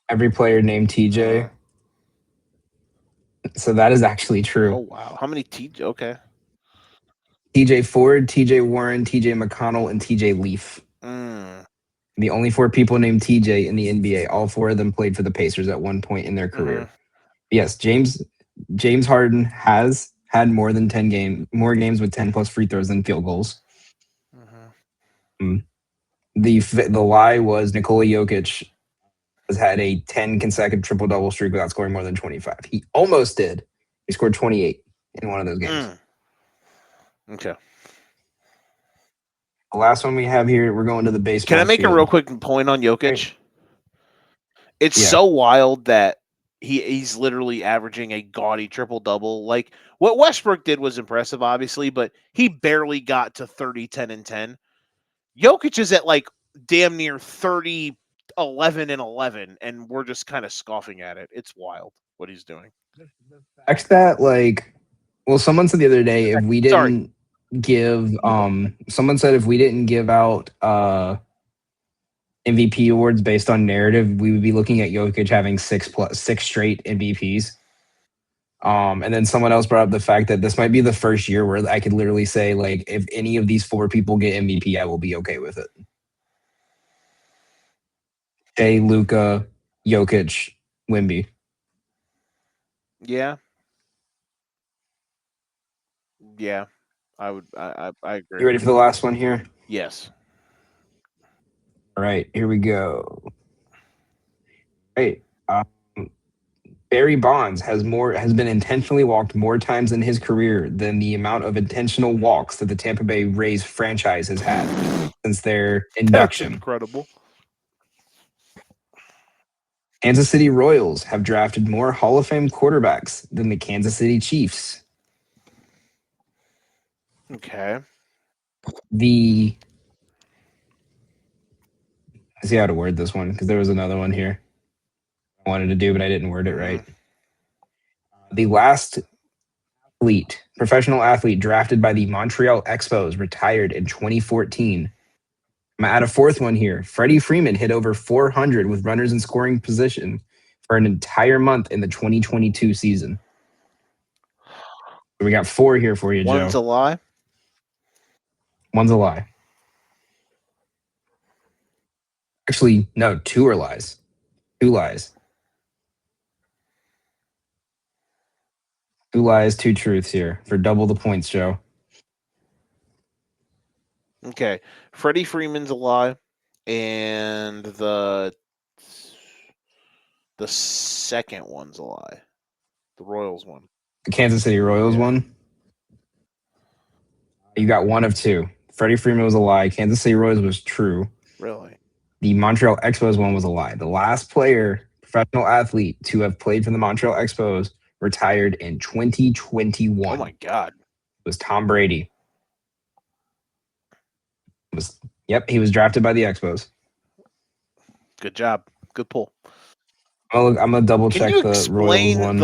Every player named TJ. So that is actually true. Oh, wow. How many TJ? Okay. TJ Ford, TJ Warren, TJ McConnell, and TJ Leaf. The only 4 people named TJ in the NBA. All 4 of them played for the Pacers at one point in their career. Yes, James Harden has had more games with 10-plus free throws than field goals. The lie was Nikola Jokic has had a 10 consecutive triple-double streak without scoring more than 25. He almost did. He scored 28 in one of those games. Okay. The last one we have here, we're going to the baseball. Can I make a real quick point on Jokic? Right. It's so wild that he's literally averaging a gaudy triple-double. Like, what Westbrook did was impressive, obviously, but he barely got to 30, 10, and 10. Jokic is at, like, damn near 30, 11, and 11, and we're just kind of scoffing at it. It's wild what he's doing. Fact that, like, well, someone said the other day, if we didn't give, someone said if we didn't give out MVP awards based on narrative, we would be looking at Jokic having 6 straight MVPs. And then someone else brought up the fact that this might be the first year where I could literally say, like, if any of these 4 people get MVP, I will be okay with it. Shea, Luka, Jokic, Wemby. Yeah. Yeah. I agree. You ready for the last one here? Yes. All right, here we go. Right. Barry Bonds has been intentionally walked more times in his career than the amount of intentional walks that the Tampa Bay Rays franchise has had since their induction. That's incredible. Kansas City Royals have drafted more Hall of Fame quarterbacks than the Kansas City Chiefs. Okay. I see how to word this one because there was another one here I wanted to do, but I didn't word it right. The last professional athlete drafted by the Montreal Expos retired in 2014. I'm going to add a 4th one here. Freddie Freeman hit over 400 with runners in scoring position for an entire month in the 2022 season. We got 4 here for you, One's Joe. a lie. One's a lie. Actually, no, 2 are lies. 2 lies. 2 lies, 2 truths here for double the points, Joe. Okay. Freddie Freeman's a lie. And the second one's a lie. The Royals one. The Kansas City Royals one. You got 1 of 2. Freddie Freeman was a lie. Kansas City Royals was true. Really? The Montreal Expos one was a lie. The last player, professional athlete, to have played for the Montreal Expos retired in 2021. Oh my God. It was Tom Brady. He was drafted by the Expos. Good job. Good pull. I'm gonna double Can check you the Royals explain one.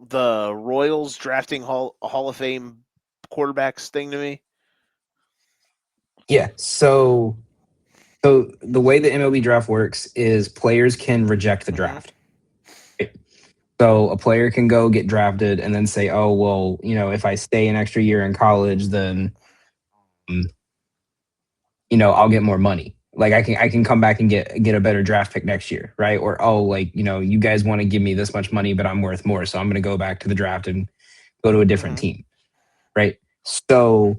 the Royals drafting Hall of Fame quarterbacks thing to me? Yeah. So the way the MLB draft works is players can reject the draft. So a player can go get drafted and then say, "Oh, well, if I stay an extra year in college, then I'll get more money. Like I can come back and get a better draft pick next year, right? Or you guys want to give me this much money, but I'm worth more, so I'm going to go back to the draft and go to a different team, right? So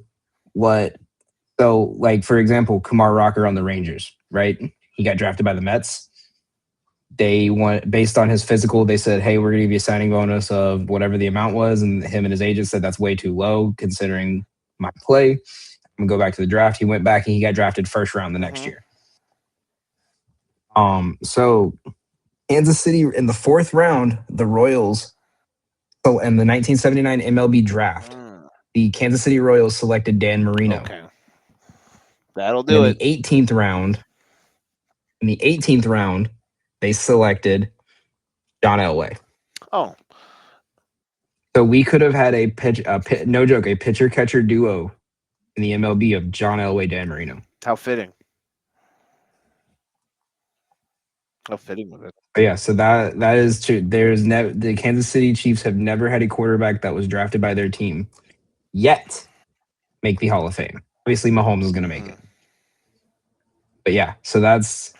for example, Kumar Rocker on the Rangers, right? He got drafted by the Mets. They want, based on his physical, they said, "Hey, we're going to give you a signing bonus of whatever the amount was," and him and his agent said that's way too low considering my play. I'm gonna go back to the draft. He went back and he got drafted first round the next year. So Kansas City in the 4th round, the Royals. So in the 1979 MLB draft, the Kansas City Royals selected Dan Marino. Okay, that'll do it. In the 18th round, they selected John Elway. Oh, so we could have had a no joke, a pitcher catcher duo in the MLB of John Elway, Dan Marino. How fitting. How fitting with it. But yeah, so that is true. The Kansas City Chiefs have never had a quarterback that was drafted by their team yet make the Hall of Fame. Obviously, Mahomes is going to make it. But yeah, so that's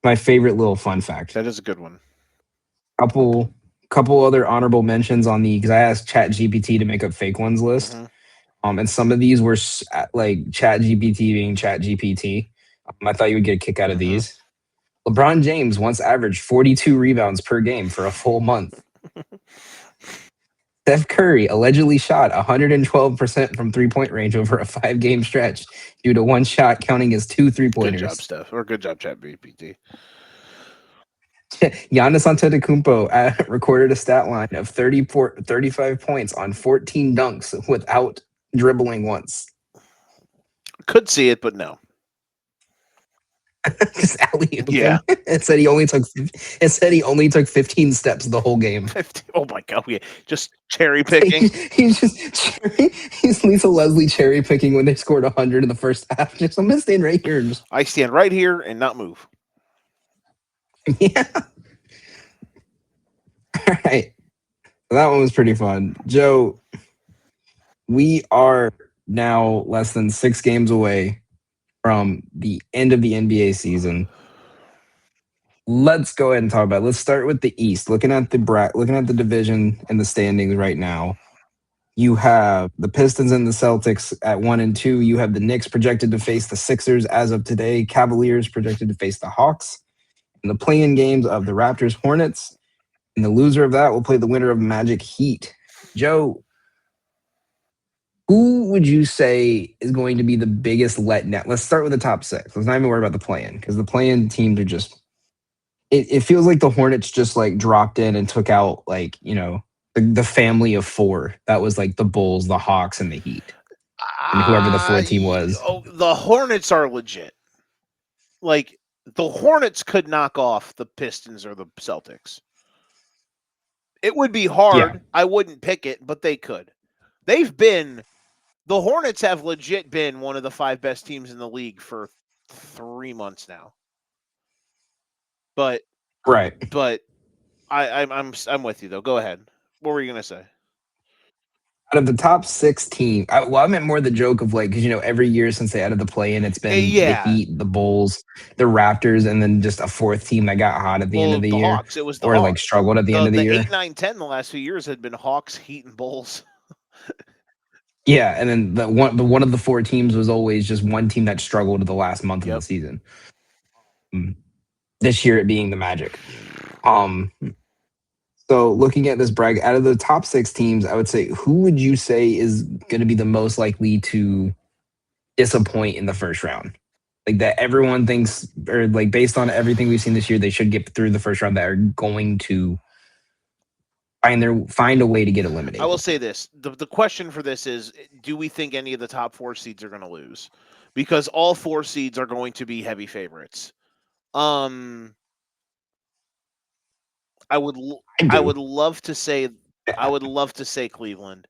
my favorite little fun fact. That is a good one. Couple other honorable mentions on because I asked ChatGPT to make up fake ones list. And some of these were like ChatGPT being ChatGPT. I thought you would get a kick out of these. LeBron James once averaged 42 rebounds per game for a full month. Steph Curry allegedly shot 112% from three-point range over a 5-game stretch due to one shot counting as 2 3-pointers. Good job, Steph. Or good job, ChatGPT. Giannis Antetokounmpo recorded a stat line of 35 points on 14 dunks without dribbling once. Could see it, but no. Just alley-oop. Yeah. It said he only took 15 steps the whole game. 50, oh my God! Yeah, just cherry picking. He's Lisa Leslie cherry picking when they scored 100 in the first half. Just I'm gonna stand right here. I stand right here and not move. Yeah. All right. That one was pretty fun, Joe. We are now less than 6 games away from the end of the NBA season. Let's go ahead and talk about it. Let's start with the East. Looking at the division and the standings right now, you have the Pistons and the Celtics at 1 and 2. You have the Knicks projected to face the Sixers as of today. Cavaliers projected to face the Hawks. In the play-in games of the Raptors, Hornets, and the loser of that will play the winner of Magic Heat. Joe, who would you say is going to be the biggest letdown? Let's start with the top 6. Let's not even worry about the play-in because the play-in teams are just. It feels like the Hornets just like dropped in and took out the family of 4. That was like the Bulls, the Hawks, and the Heat, and whoever the 4th team was. Oh, the Hornets are legit. Like the Hornets could knock off the Pistons or the Celtics. It would be hard. Yeah. I wouldn't pick it, but they could. The Hornets have legit been one of the 5 best teams in the league for 3 months now. But I'm with you though. Go ahead. What were you gonna say? Out of the top 16, I meant more the joke of like, because every year since they added the play-in, it's been the Yeah. Heat, the Bulls, the Raptors, and then just a fourth team that got hot at the end Well, of the the year, Hawks. It was the or like Hawks. struggled at the end The of the the year. 8, 9, 10 the last few years had been Hawks, Heat, and Bulls. Yeah, and then the one of the four teams was always just one team that struggled the last month of the Yep. season. This year, it being the Magic. Um, so looking at this bracket, out of the top six teams, I would say who would you say is going to be the most likely to disappoint in the first round? Like that everyone thinks, or like based on everything we've seen this year, they should get through the first round. That are going to find a way to get I will eliminated. say this: the question for this is, do we think any of the top 4 seeds are going to lose? Because all 4 seeds are going to be heavy favorites. Um, I would I I do. would love to say I Yeah. would love to say Cleveland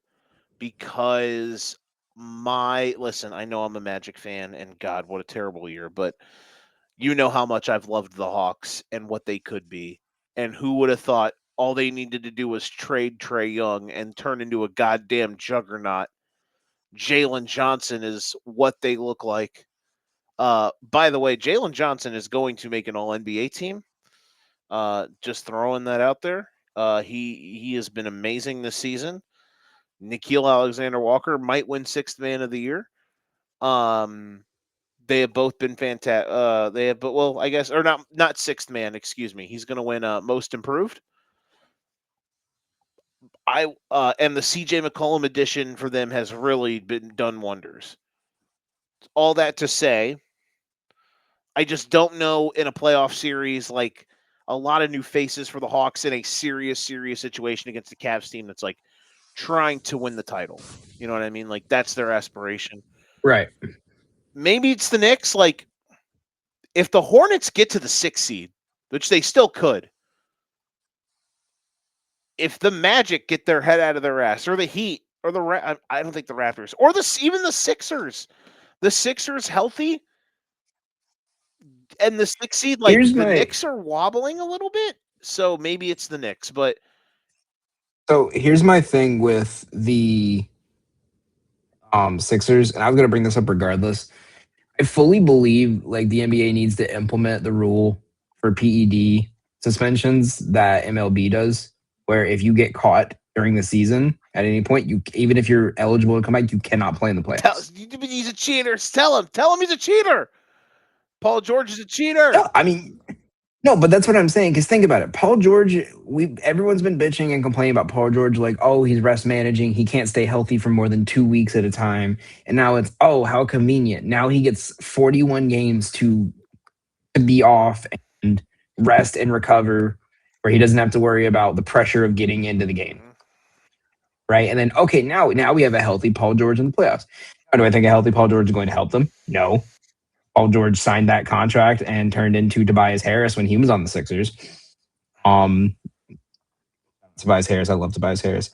because listen, I know I'm a Magic fan and God, what a terrible year, but you know how much I've loved the Hawks and what they could be. And who would have thought all they needed to do was trade Trey Young and turn into a goddamn juggernaut. Jalen Johnson is what they look like. By the way, Jalen Johnson is going to make an All NBA team. Just throwing that out there. He has been amazing this season. Nikhil Alexander Walker might win Sixth Man of the Year. Um, they have both been fantastic. They have, but well, I guess, or not Sixth Man. Excuse me. He's going to win Most Improved. And the CJ McCollum edition for them has really been done wonders. All that to say, I just don't know in a playoff series like a lot of new faces for the Hawks in a serious situation against the Cavs team that's like trying to win the title. You know what I mean? Like that's their aspiration. Right. Maybe it's the Knicks. Like if the Hornets get to the 6th seed, which they still could, if the Magic get their head out of their ass, or the Heat, or I don't think the Raptors, or even the Sixers healthy, and the 6th seed, like Here's the my Knicks are wobbling a little bit, so maybe it's the Knicks. But here's my thing with the Sixers, and I was gonna bring this up regardless. I fully believe like the NBA needs to implement the rule for PED suspensions that MLB does, where if you get caught during the season at any point, you even if you're eligible to come back, you cannot play in the playoffs. he's a cheater. Tell him he's a cheater. Paul George is a cheater. No, I mean, no, but that's what I'm saying. Because think about it, Paul George. Everyone's been bitching and complaining about Paul George, like, oh, he's rest managing. He can't stay healthy for more than 2 weeks at a time. And now it's, oh, how convenient. Now he gets 41 games to be off and rest and recover, where he doesn't have to worry about the pressure of getting into the game, right? And then okay, now we have a healthy Paul George in the playoffs. How do I think a healthy Paul George is going to help them? No. Paul George signed that contract and turned into Tobias Harris when he was on the Sixers. Tobias Harris, I love Tobias Harris.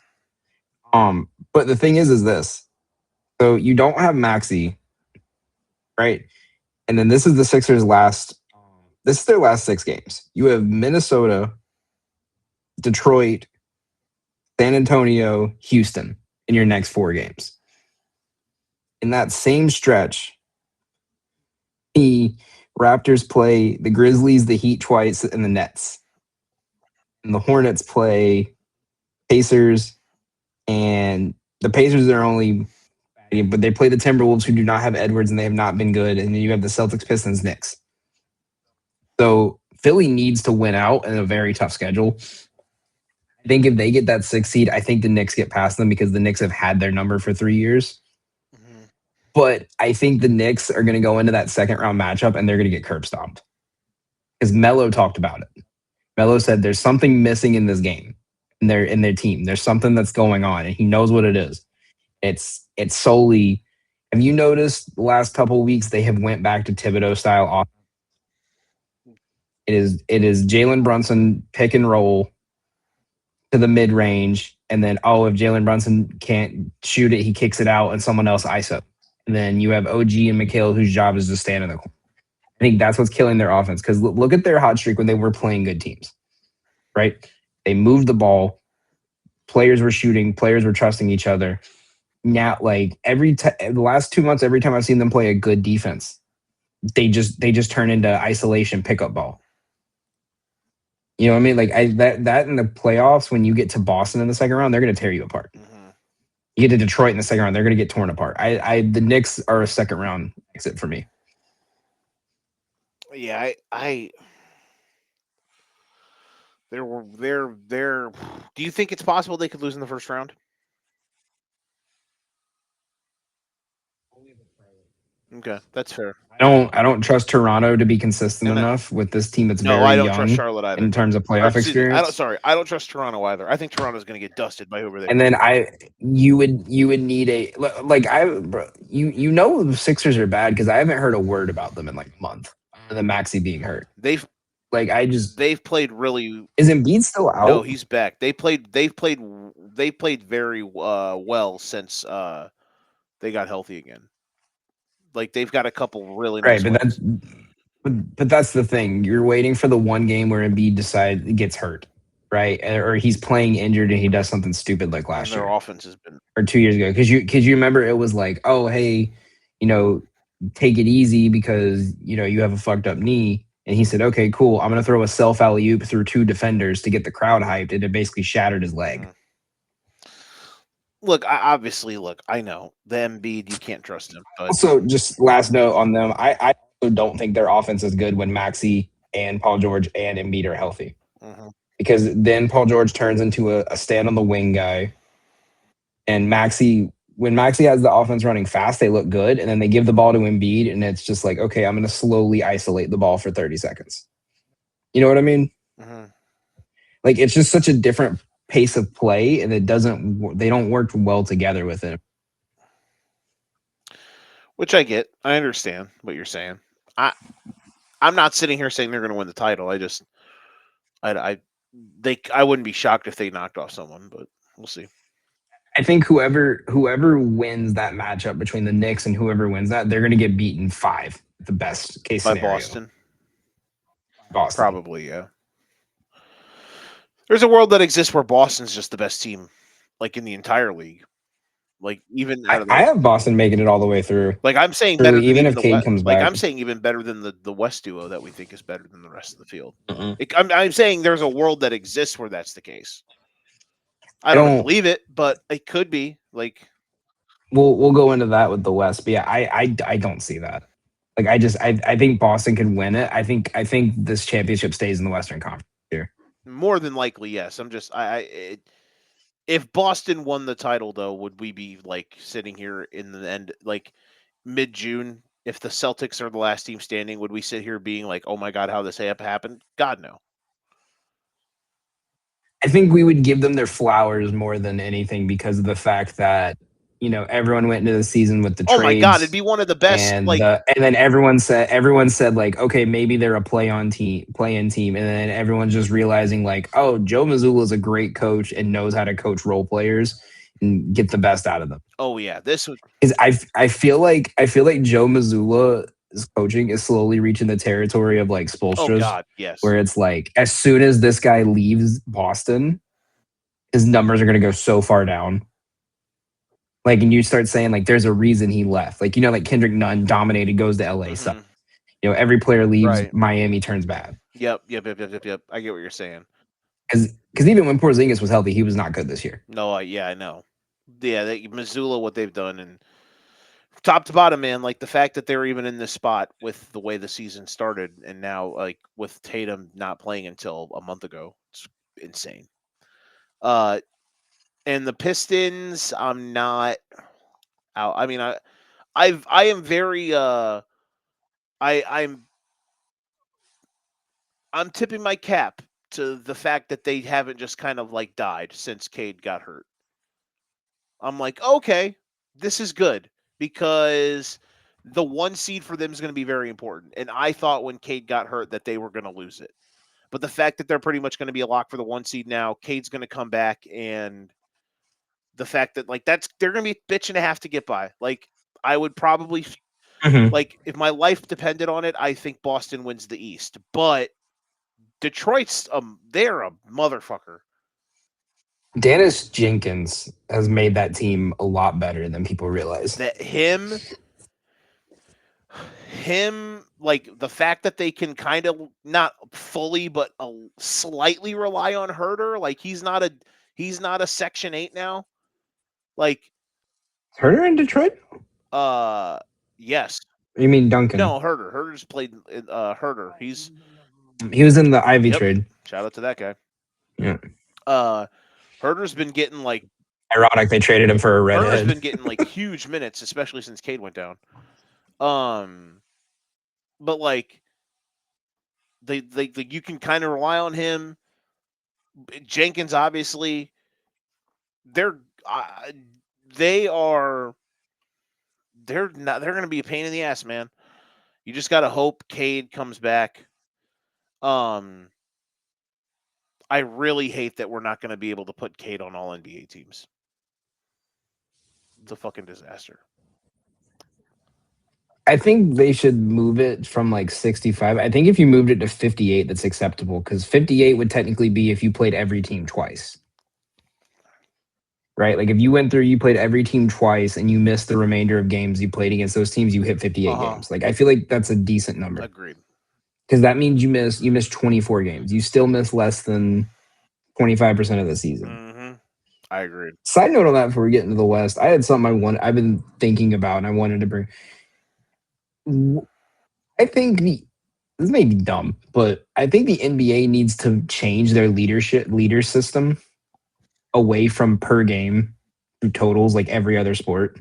But the thing is this. So you don't have Maxey, right? And then this is the Sixers' this is their last 6 games. You have Minnesota, Detroit, San Antonio, Houston in your next 4 games. In that same stretch, the Raptors play the Grizzlies, the Heat twice, and the Nets. And the Hornets play Pacers, and the Pacers are only, but they play the Timberwolves, who do not have Edwards, and they have not been good. And then you have the Celtics, Pistons, Knicks. So Philly needs to win out in a very tough schedule. I think if they get that 6th seed, I think the Knicks get past them because the Knicks have had their number for 3 years. Mm-hmm. But I think the Knicks are going to go into that second round matchup and they're going to get curb stomped. Because Melo talked about it. Melo said there's something missing in this game, in their team. There's something that's going on, and he knows what it is. It's solely. Have you noticed the last couple of weeks they have went back to Thibodeau style offense? It is Jalen Brunson pick and roll to the mid range, and then if Jalen Brunson can't shoot it, he kicks it out, and someone else ISO. And then you have OG and McHale, whose job is to stand in the corner. I think that's what's killing their offense, because look at their hot streak when they were playing good teams, right? They moved the ball. Players were shooting. Players were trusting each other. Now, like the last 2 months, every time I've seen them play a good defense, they just turn into isolation pickup ball. You know what I mean? Like that in the playoffs, when you get to Boston in the second round, they're going to tear you apart. Mm-hmm. You get to Detroit in the second round, they're going to get torn apart. The Knicks are a second round exit for me. Yeah, they're. Do you think it's possible they could lose in the first round? Okay, that's fair. I don't trust Toronto to be consistent And enough with this team that's no, very I don't trust young Charlotte either. in terms of Or playoff excuse me, experience. I don't trust Toronto either. I think Toronto's going to get dusted by whoever they. And then you would need a like you know the Sixers are bad because I haven't heard a word about them in like a month. Other than Maxey being hurt, They've played really. Is Embiid still out? No, he's back. They've played very well since they got healthy again. Like they've got a couple really nice Right, wins. but that's the thing. You're waiting for the one game where Embiid gets hurt, right? Or he's playing injured and he does something stupid like last Their year offense has been. or 2 years ago. Because you remember it was like, oh hey, take it easy because you have a fucked up knee. And he said, okay, cool. I'm gonna throw a self alley oop through 2 defenders to get the crowd hyped, and it basically shattered his leg. Mm. Look, I know the Embiid. You can't trust him. But Also, just last note on them, I also don't think their offense is good when Maxey and Paul George and Embiid are healthy. mm-hmm. Because then Paul George turns into a stand on the wing guy, and when Maxey has the offense running fast, they look good, and then they give the ball to Embiid, and it's just like, okay, I'm going to slowly isolate the ball for 30 seconds. You know what I mean? Mm-hmm. Like it's just such a different pace of play, and they don't work well together with it. Which I get. I understand what you're saying. I'm not sitting here saying they're going to win the title. I wouldn't be shocked if they knocked off someone, but we'll see. I think whoever wins that matchup between the Knicks and whoever wins that, they're going to get beaten 5. The best case By scenario. Boston. Probably, yeah. There's a world that exists where Boston's just the best team, like in the entire league. Like even out of I have Boston making it all the way through. like I'm saying better than even if the Cade West, comes like back. I'm saying even better than the West duo that we think is better than the rest of the field. Mm-mm. I'm saying there's a world that exists where that's the case. I don't believe it, but it could be. Like we'll go into that with the West, but yeah, I don't see that. Like I think Boston can win it. I think this championship stays in the Western Conference here. More than likely, yes. I'm just if Boston won the title, though, would we be like sitting here in the end, like mid-June? If the Celtics are the last team standing, would we sit here being like, "Oh my God, how this happened"? God, no. I think we would give them their flowers more than anything because of the fact that everyone went into the season with the trades. Oh my God, it'd be one of the best. And then everyone said like, okay, maybe they're a play-in team, and then everyone's just realizing like, oh, Joe Mazzulla is a great coach and knows how to coach role players and get the best out of them. Oh yeah, this would. Is I feel like Joe Mazzulla's coaching is slowly reaching the territory of like Spoelstra's. Oh God, yes. Where it's like as soon as this guy leaves Boston, his numbers are going to go so far down. Like, and you start saying like, there's a reason he left. Like, like Kendrick Nunn dominated, goes to LA. So, every player leaves, right. Miami turns bad. Yep. I get what you're saying. Because even when Porzingis was healthy, he was not good this year. No, I know. Yeah, Mazzulla, what they've done, and top to bottom, man, like the fact that they're even in this spot with the way the season started, and now like with Tatum not playing until a month ago, it's insane. And the Pistons, I'm not out. I mean, I am very I'm tipping my cap to the fact that they haven't just kind of like died since Cade got hurt. I'm like, okay, this is good because the 1 seed for them is going to be very important. And I thought when Cade got hurt that they were going to lose it. But the fact that they're pretty much going to be a lock for the 1 seed now, Cade's going to come back, and the fact that like they're going to be a bitch and a half to get by. Like I would probably like if my life depended on it, I think Boston wins the East. But Detroit's they're a motherfucker. Dennis Jenkins has made that team a lot better than people realize. That him, like the fact that they can kind of not fully but slightly rely on Herder, like he's not a Section 8 now. Like Herder in Detroit? Yes. You mean Duncan? No, Herder. Herder's played Herder. He was in the Ivy trade. Shout out to that guy. Yeah. Herder's been getting like ironic they traded him for a redhead. Herder's been getting like huge minutes, especially since Cade went down. But like they you can kind of rely on him. Jenkins, obviously, they're going to be a pain in the ass, man. You just got to hope Cade comes back. I really hate that we're not going to be able to put Cade on all NBA teams. It's a fucking disaster. I think they should move it from like 65. I think if you moved it to 58, that's acceptable because 58 would technically be if you played every team twice. Right? Like if you went through, you played every team twice and you missed the remainder of games you played against those teams, you hit 58 games. Like I feel like that's a decent number. Agreed. Because that means you missed 24 games. You still miss less than 25% of the season. Mm-hmm. I agree. Side note on that before we get into the West, I had something I've been thinking about and I wanted to bring. I think this may be dumb, but I think the NBA needs to change their leader system away from per game to totals like every other sport.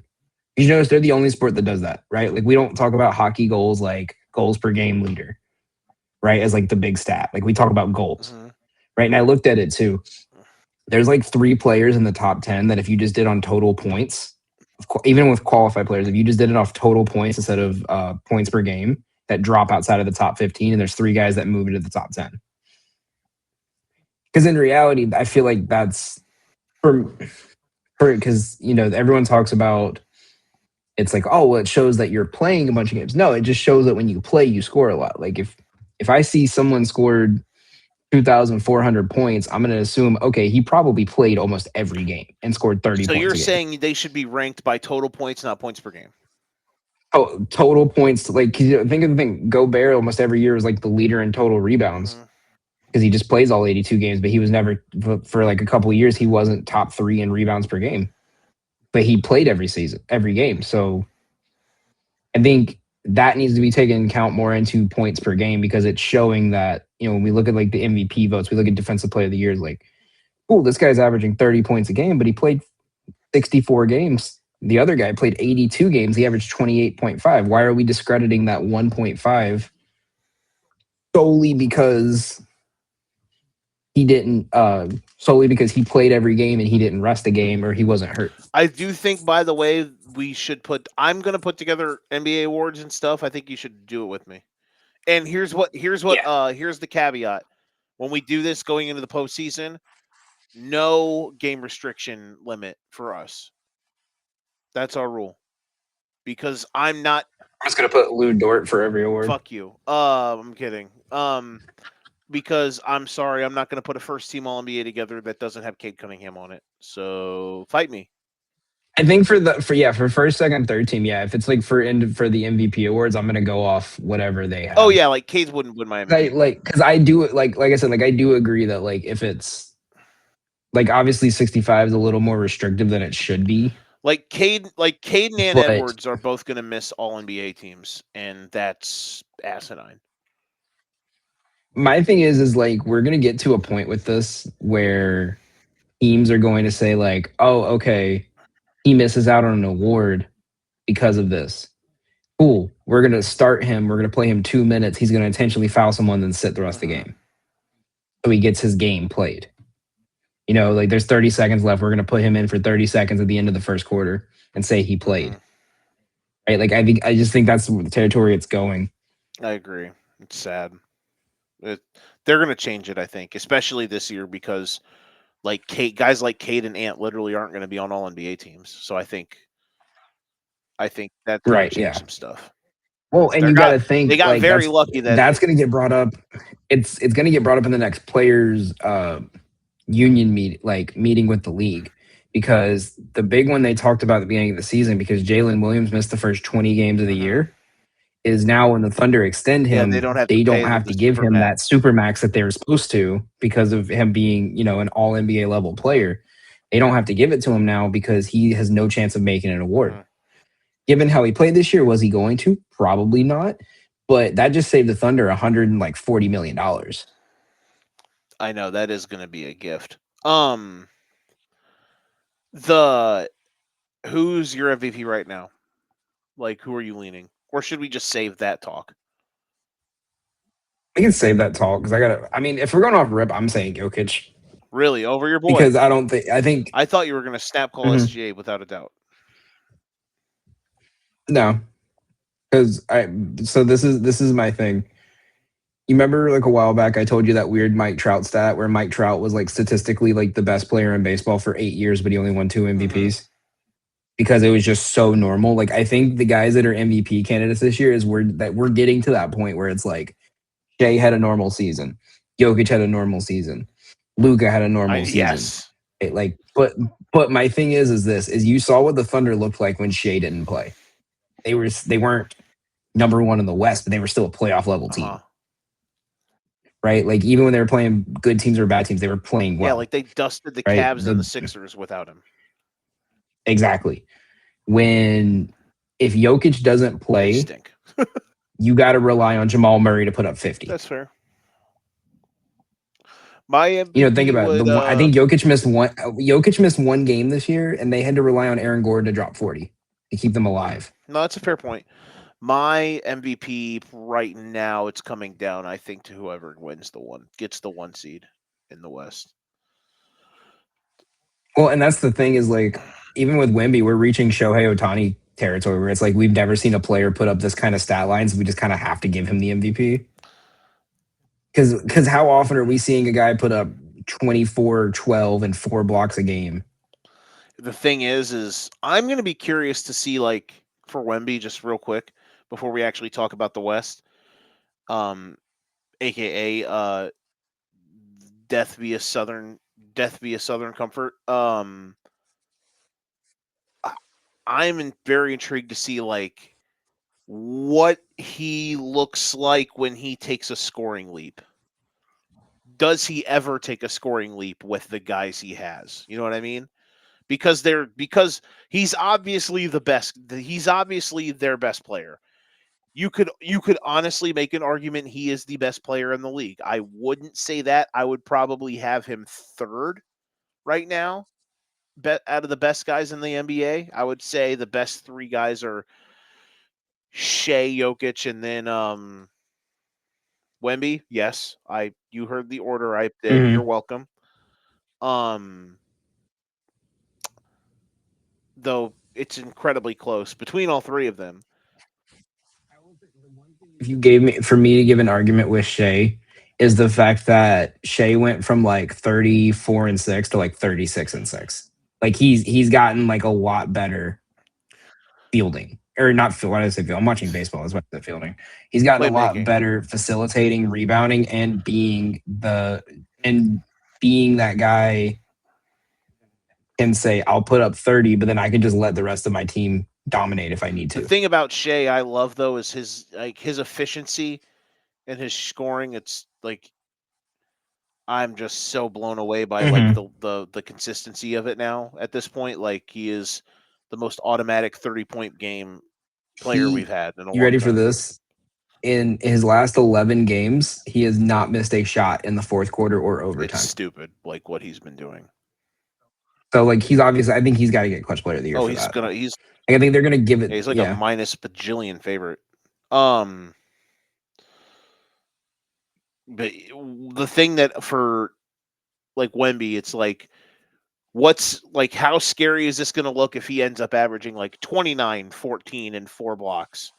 You notice they're the only sport that does that, right? Like we don't talk about hockey goals like goals per game leader, right? As like the big stat. Like we talk about goals, right? And I looked at it too. There's like 3 players in the top 10 that if you just did on total points, even with qualified players, if you just did it off total points instead of points per game, that drop outside of the top 15, and there's 3 guys that move into the top 10. Because in reality, I feel like that's because everyone talks about it's like, oh, well, it shows that you're playing a bunch of games. No, it just shows that when you play, you score a lot. Like if I see someone scored 2,400 points, I'm going to assume, okay, he probably played almost every game and scored 30 points. So you're saying they should be ranked by total points, not points per game? Oh, total points. Like, think of the thing. Gobert almost every year is like the leader in total rebounds because he just plays all 82 games, but he was never, for like a couple of years, he wasn't top 3 in rebounds per game. But he played every game. So I think that needs to be taken into account more into points per game because it's showing that, when we look at like the MVP votes, we look at defensive player of the year, like, oh, this guy's averaging 30 points a game, but he played 64 games. The other guy played 82 games. He averaged 28.5. Why are we discrediting that 1.5 solely because he didn't, solely because he played every game and he didn't rest a game or he wasn't hurt? I do think, by the way, we should I'm going to put together NBA awards and stuff. I think you should do it with me. And here's the caveat. When we do this going into the postseason, no game restriction limit for us. That's our rule. Because I'm just going to put Lou Dort for every award. Fuck you. I'm kidding. Because I'm sorry, I'm not going to put a first team All-NBA together that doesn't have Cade Cunningham on it. So fight me. I think for first, second, third team, yeah. If it's like for the MVP awards, I'm gonna go off whatever they have. Oh yeah, like Cade wouldn't win my MVP. Because I do like I said, like I do agree that like if it's like obviously 65 is a little more restrictive than it should be. Like Cade and Edwards are both gonna miss all NBA teams, and that's asinine. My thing is like we're gonna get to a point with this where teams are going to say like, oh, okay, he misses out on an award because of this. Cool. We're going to start him. We're going to play him 2 minutes. He's going to intentionally foul someone and sit the rest of the game. So he gets his game played. Like there's 30 seconds left. We're going to put him in for 30 seconds at the end of the first quarter and say he played. Right? Like I just think that's the territory it's going. I agree. It's sad. They're going to change it, I think, especially this year because like guys like Cade and Ant literally aren't going to be on all NBA teams. So I think that's going to change some stuff. Well, and you got to think they got like, very lucky that that's going to get brought up. It's going to get brought up in the next players meeting with the league, because the big one they talked about at the beginning of the season, because Jalen Williams missed the first 20 games of the Mhm. year, is now when the Thunder extend Yeah, they don't him, have to they pay don't have the to give super him max. that super max that they were supposed to because of him being, an all NBA level player. They don't have to give it to him now because he has no chance of making an award. Mhm. Given how he played this year, was he going to? Probably not. But that just saved the Thunder $140 million. I know that is going to be a gift. The who's your MVP right now? Like, who are you leaning? Or should we just save that talk? We can save that talk because if we're going off rip, I'm saying Jokic, Really, over your boy? because I think, I thought you were going to snap call mhm, SGA without a doubt. no, because so this is my thing. You remember like a while back, I told you that weird Mike Trout stat where Mike Trout was like statistically like the best player in baseball for 8 years, but he only won 2 MVPs because it was just so normal. Like I think the guys that are MVP candidates this year we're getting to that point where it's like Shea had a normal season, Jokic had a normal season, Luka had a normal season. Yes. But my thing is you saw what the Thunder looked like when Shea didn't play. They weren't number one in the West, but they were still a playoff level Uh-huh. team. Right? Like even when they were playing good teams or bad teams, they were playing Yeah, well. like they dusted the Right? Cavs and the Sixers without him. Exactly. When if Jokic doesn't They play, stink. you got to rely on Jamal Murray to put up 50. That's fair. My Think MVP about it. would I think Jokic missed one game this year, and they had to rely on Aaron Gordon to drop 40 to keep them alive. No, that's a fair point. My MVP right now, it's coming down, I think, to whoever gets the 1 seed in the West. Well, and that's the thing is like even with Wemby, we're reaching Shohei Otani territory where it's like we've never seen a player put up this kind of stat lines. We just kind of have to give him the MVP. Because how often are we seeing a guy put up 24, 12, and 4 blocks a game? The thing is I'm going to be curious to see, like, for Wemby, just real quick before we actually talk about the West, um, aka death via Southern Comfort. I'm very intrigued to see, like, what he looks like when he takes a scoring leap. Does he ever take a scoring leap with the guys he has? You know what I mean? Because he's obviously the best. He's obviously their best player. You could honestly make an argument he is the best player in the league. I wouldn't say that. I would probably have him third right now. Bet out of the best guys in the NBA, I would say the best 3 guys are Shea, Jokic, and then Wemby. Yes, you heard the order I did. You're Mm-hmm. welcome. Um, though it's incredibly close between all 3 of them. If you gave me for me to give an argument with Shea, is the fact that Shea went from like 34-6 to like 36-6. Like he's gotten like a lot better fielding. Or not feel what I say feel. I'm watching baseball as well as fielding. He's gotten a lot Playmaking. better facilitating, rebounding, and being that guy can say, I'll put up 30, but then I can just let the rest of my team dominate if I need The to. thing about Shea I love though is his efficiency and his scoring. It's like I'm just so blown away by, like, Mm-hmm. the consistency of it now at this point. Like, he is the most automatic 30-point game player we've had in a You long ready for time. this? In his last 11 games, he has not missed a shot in the fourth quarter or It's overtime. stupid, like, what he's been doing. So, like, I think he's got to get clutch player of the year Oh, for that. he's Like, I think they're going to give it, he's like a yeah. minus bajillion favorite. Um, but the thing that for, like, Wemby, it's like, how scary is this going to look if he ends up averaging like 29, 14, and 4 blocks?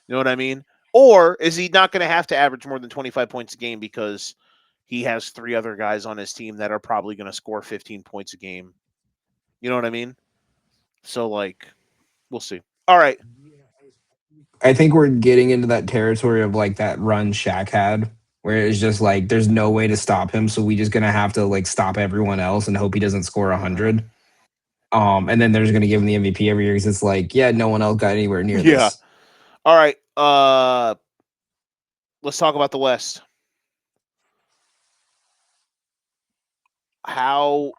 You know what I mean? Or is he not going to have to average more than 25 points a game because he has 3 other guys on his team that are probably going to score 15 points a game? You know what I mean? So, like, we'll see. All right. I think we're getting into that territory of like that run Shaq had where it's just like there's no way to stop him, so we just gonna have to like stop everyone else and hope he doesn't score 100. And then they're just gonna give him the MVP every year because it's like, yeah, no one else got anywhere near Yeah. this. All right. Let's talk about the West. How?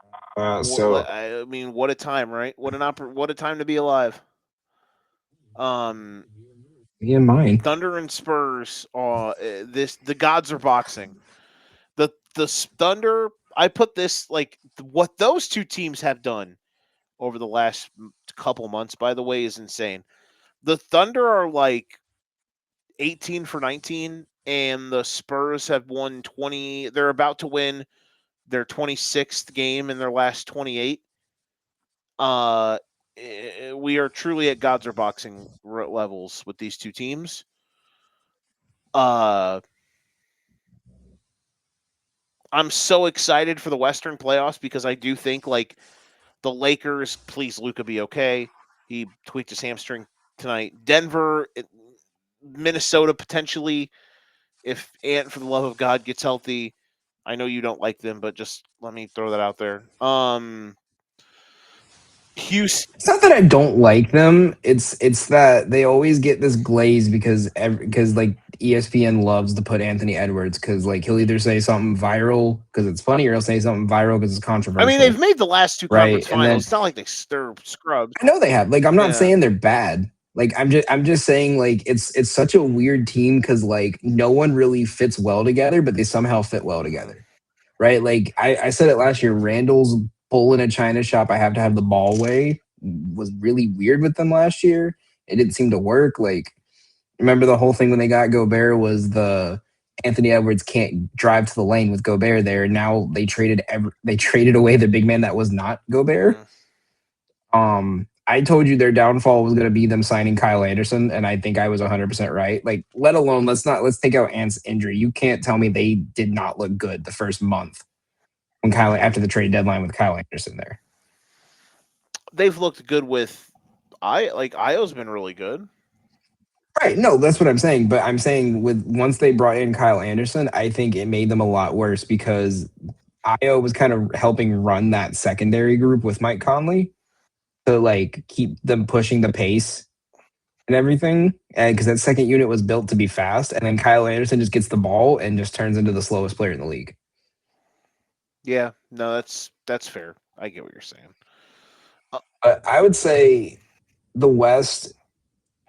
So I mean, what a time, right? What what a time to be alive. Um, me and mine. Thunder and Spurs. The gods are boxing. The Thunder. I put this like what those two teams have done over the last couple months. By the way, is insane. The Thunder are like 18 for 19, and the Spurs have won 20. They're about to win their 26th game in their last 28. Uh, we are truly at gods or boxing levels with these two teams. Uh, I'm so excited for the Western playoffs because I do think like the Lakers, please Luka be okay. He tweaked his hamstring tonight. Denver, Minnesota potentially if Ant for the love of God gets healthy. I know you don't like them, but just let me throw that out there. Houston. It's not that I don't like them. It's that they always get this glaze because like ESPN loves to put Anthony Edwards because like he'll either say something viral because it's funny or he'll say something viral because it's I mean, controversial, they've made the last two right? conference And finals. then It's not like they're scrubs. I know they have. Like I'm not Yeah. saying they're bad. Like I'm just saying like it's such a weird team because like no one really fits well together, but they somehow fit well together, right? Like I said it last year. Randall's bull in a china shop. I have to have the ball way was really weird with them last year. It didn't seem to work. Like remember the whole thing when they got Gobert was the Anthony Edwards can't drive to the lane with Gobert there. Now they traded away the big man that was not Gobert. I told you their downfall was going to be them signing Kyle Anderson, and I think I was 100% right. Like, let alone let's take out Ant's injury. You can't tell me they did not look good the first month when Kyle after the trade deadline with Kyle Anderson there. They've looked good with Io's been really good. Right. No, that's what I'm saying. But I'm saying with once they brought in Kyle Anderson, I think it made them a lot worse because Io was kind of helping run that secondary group with Mike Conley to like keep them pushing the pace and everything. And because that second unit was built to be fast, and then Kyle Anderson just gets the ball and just turns into the slowest player in the league. Yeah, no, that's fair. I get what you're saying. I would say the West.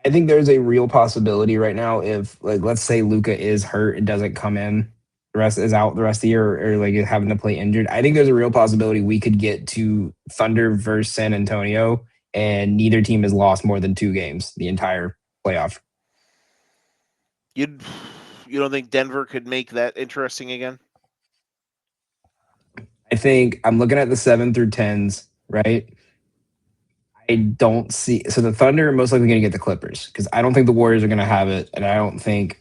I think there's a real possibility right now if like let's say Luca is hurt and doesn't come in, the rest is out the rest of the year or like having to play injured. I think there's a real possibility we could get to Thunder versus San Antonio and neither team has lost more than 2 games the entire playoff. You don't think Denver could make that interesting again? I think I'm looking at the 7 through 10s, right? I don't see so the Thunder are most likely going to get the Clippers because I don't think the Warriors are going to have it, and I don't think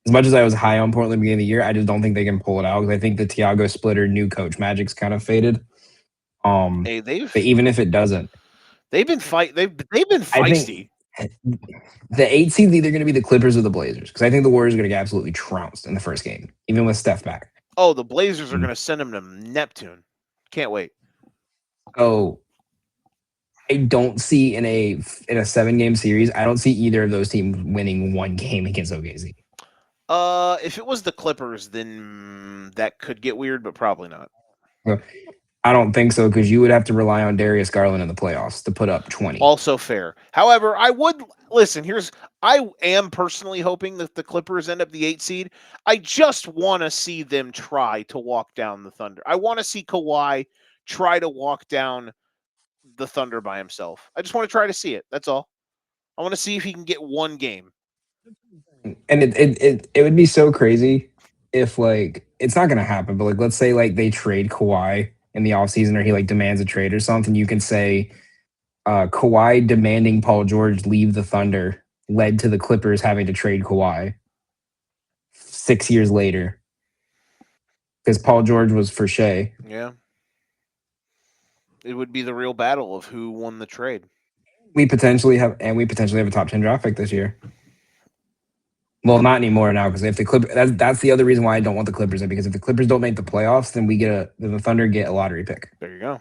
as much as I was high on Portland at the beginning of the year, I just don't think they can pull it out because I think the Tiago Splitter new coach magic's kind of faded. Hey, But even if it doesn't, they've been I feisty. think the 8 seed either going to be the Clippers or the Blazers because I think the Warriors are going to get absolutely trounced in the first game, even with Steph back. Oh, the Blazers are going to send them to Neptune. Can't wait. So I don't see in a 7 game series, I don't see either of those teams winning one game against OKC. If it was the Clippers, then that could get weird, but probably not. So I don't think so because you would have to rely on Darius Garland in the playoffs to put up 20. Also fair. However, I would listen. I am personally hoping that the Clippers end up the 8 seed. I just want to see them try to walk down the Thunder. I want to see Kawhi try to walk down the Thunder by himself. I just want to try to see it. That's all. I want to see if he can get one game. And it would be so crazy if like it's not gonna happen, but like let's say like they trade Kawhi in the offseason or he like demands a trade or something, you can say Kawhi demanding Paul George leave the Thunder led to the Clippers having to trade Kawhi 6 years later. Because Paul George was for Shea. Yeah. It would be the real battle of who won the trade. We potentially have a top 10 draft pick this year. Well, not anymore now because if the that's the other reason why I don't want the Clippers in, because if the Clippers don't make the playoffs, then then the Thunder get a lottery pick. There you go.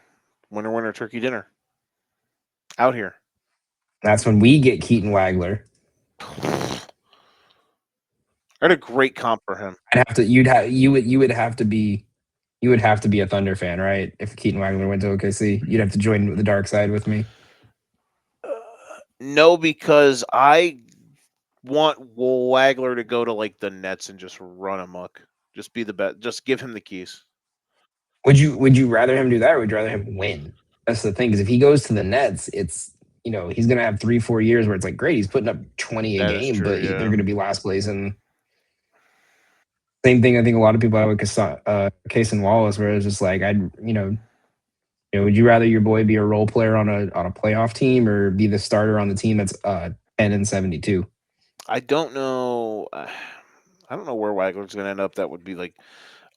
Winner, winner, turkey dinner. Out here. That's when we get Keaton Wagler. I had a great comp for him. You would have to be a Thunder fan, right? If Keaton Wagler went to OKC, you'd have to join the dark side with me. No, because I want Wagler to go to like the Nets and just run amok. Just be the best. Just give him the keys. Would you rather him do that, or would you rather him win? That's the thing. Because if he goes to the Nets, it's he's gonna have 3-4 years where it's like great, he's putting up 20 a That is game, true, but yeah. they're gonna be last place. And same thing, I think a lot of people have with Case and Wallace, where it's just like would you rather your boy be a role player on a playoff team or be the starter on the team that's 10-72? I don't know. I don't know where Wagler's going to end up. That would be like,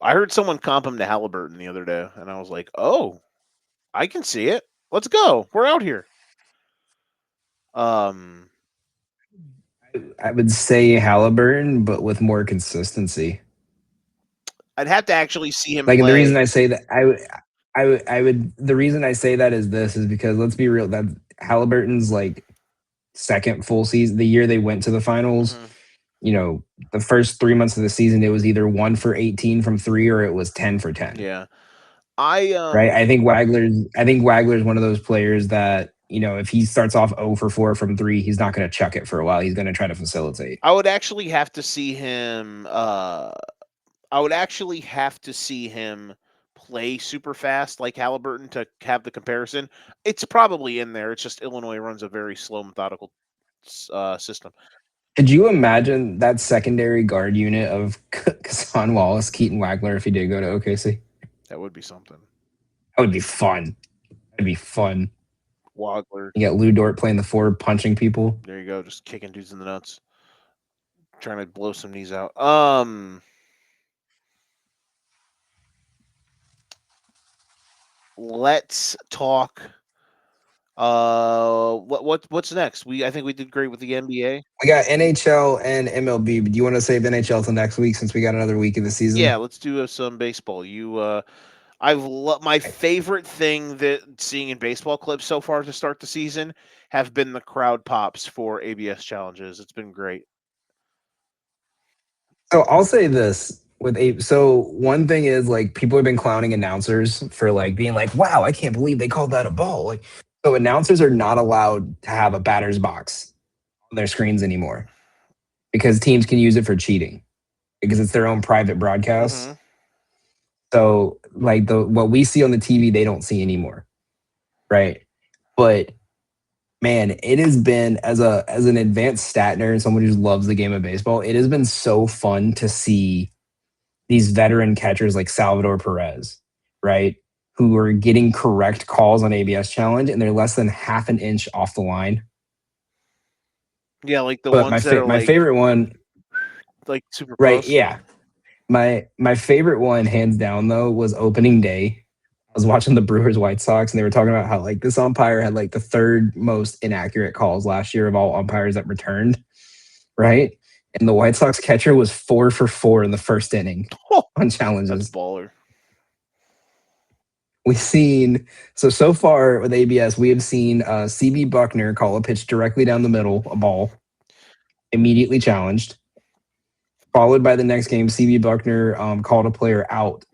I heard someone comp him to Halliburton the other day, and I was like, oh, I can see it. Let's go. We're out here. I would say Halliburton, but with more consistency. I'd have to actually see him like play. The reason I say that I would the reason I say that is because let's be real, that Halliburton's like second full season, the year they went to the finals, the first 3 months of the season, it was either 1 for 18 from 3 or it was 10 for 10. Yeah. Right. I think Wagler's one of those players that, if he starts off 0 for 4 from 3, he's not going to chuck it for a while. He's going to try to facilitate. I would actually have to see him play super fast like Halliburton to have the comparison. It's probably in there. It's just Illinois runs a very slow, methodical system. Could you imagine that secondary guard unit of Kassan Wallace, Keaton Wagler, if he did go to OKC? That would be something. That would be fun. That'd be fun. Wagler. You got Lou Dort playing the 4, punching people. There you go, just kicking dudes in the nuts, trying to blow some knees out. Let's talk. What's next? I think we did great with the NBA. We got NHL and MLB, but do you want to save NHL till next week since we got another week of the season? Yeah, let's do some baseball. My favorite thing that seeing in baseball clips so far to start the season have been the crowd pops for ABS challenges. It's been great. So I'll say this so one thing is, like, people have been clowning announcers for like being like, wow, I can't believe they called that a ball. Like, so announcers are not allowed to have a batter's box on their screens anymore because teams can use it for cheating because it's their own private broadcast. Mm-hmm. So like what we see on the TV, they don't see anymore. Right. But man, it has been, as an advanced stat nerd and someone who loves the game of baseball, it has been so fun to see these veteran catchers like Salvador Perez, right, who are getting correct calls on ABS challenge, and they're less than half an inch off the line. Yeah, like ones that are my favorite one, like super right? close. Yeah, my favorite one, hands down, though, was opening day. I was watching the Brewers White Sox, and they were talking about how like this umpire had like the 3rd most inaccurate calls last year of all umpires that returned, right? And the White Sox catcher was 4 for 4 in the first inning on challenges. That's baller. We've seen so far with ABS, we have seen CB Buckner call a pitch directly down the middle, a ball, immediately challenged. Followed by the next game, CB Buckner called a player out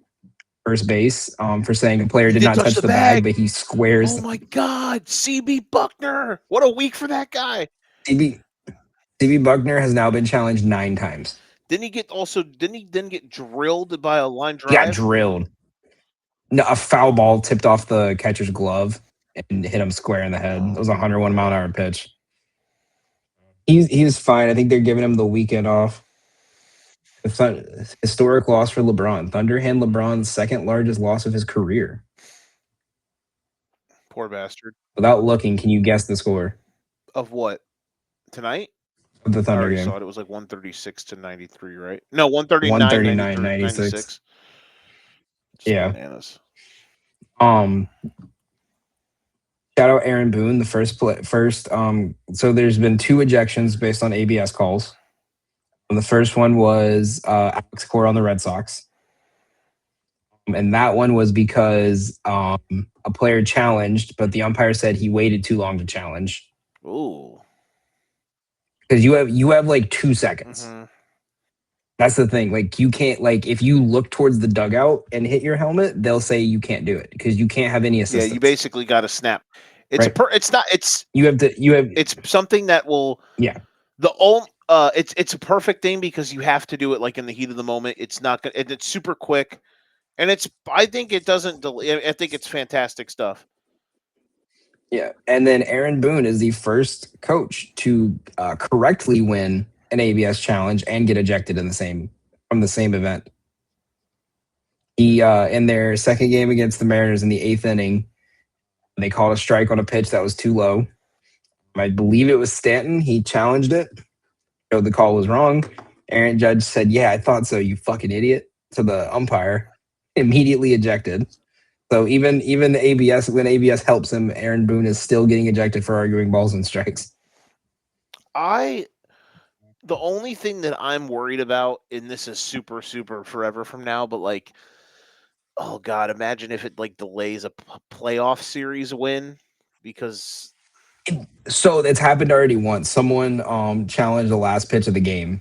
first base for saying a player did not touch the bag, but he squares. Oh my God, CB Buckner! What a week for that guy. CB Buckner has now been challenged 9 times. Didn't he then get drilled by a line drive? He got drilled. No, a foul ball tipped off the catcher's glove and hit him square in the head. It was a 101-mile-an-hour pitch. He's fine. I think they're giving him the weekend off. It's not historic loss for LeBron. Thunder hand LeBron's 2nd largest loss of his career. Poor bastard. Without looking, can you guess the score? Of what? Tonight? Of the Thunder game. I saw it. It was like 136-93, right? No, 139-96. Yeah. Bananas. Shout out Aaron Boone, the first. So there's been 2 ejections based on ABS calls. The first one was Alex Cora on the Red Sox. And that one was because a player challenged, but the umpire said he waited too long to challenge. Ooh. Because you have like 2 seconds. Mm-hmm. That's the thing. Like you can't if you look towards the dugout and hit your helmet, they'll say you can't do it because you can't have any assistance. Yeah, you basically got to snap. It's right? It's not. It's you have It's something that will. Yeah. It's a perfect thing because you have to do it like in the heat of the moment. It's not gonna. It's super quick, and I think it doesn't delay. I think it's fantastic stuff. Yeah, and then Aaron Boone is the first coach to correctly win an ABS challenge and get ejected from the same event. He in their second game against the Mariners in the 8th inning, they called a strike on a pitch that was too low. I believe it was Stanton. He challenged it, showed the call was wrong. Aaron Judge said, "Yeah, I thought so, you fucking idiot," to the umpire. Immediately ejected. So even the ABS, when ABS helps him, Aaron Boone is still getting ejected for arguing balls and strikes. The only thing that I'm worried about, and this is super, super forever from now, but like, oh God, imagine if it like delays a playoff series win because. So it's happened already once. Someone challenged the last pitch of the game,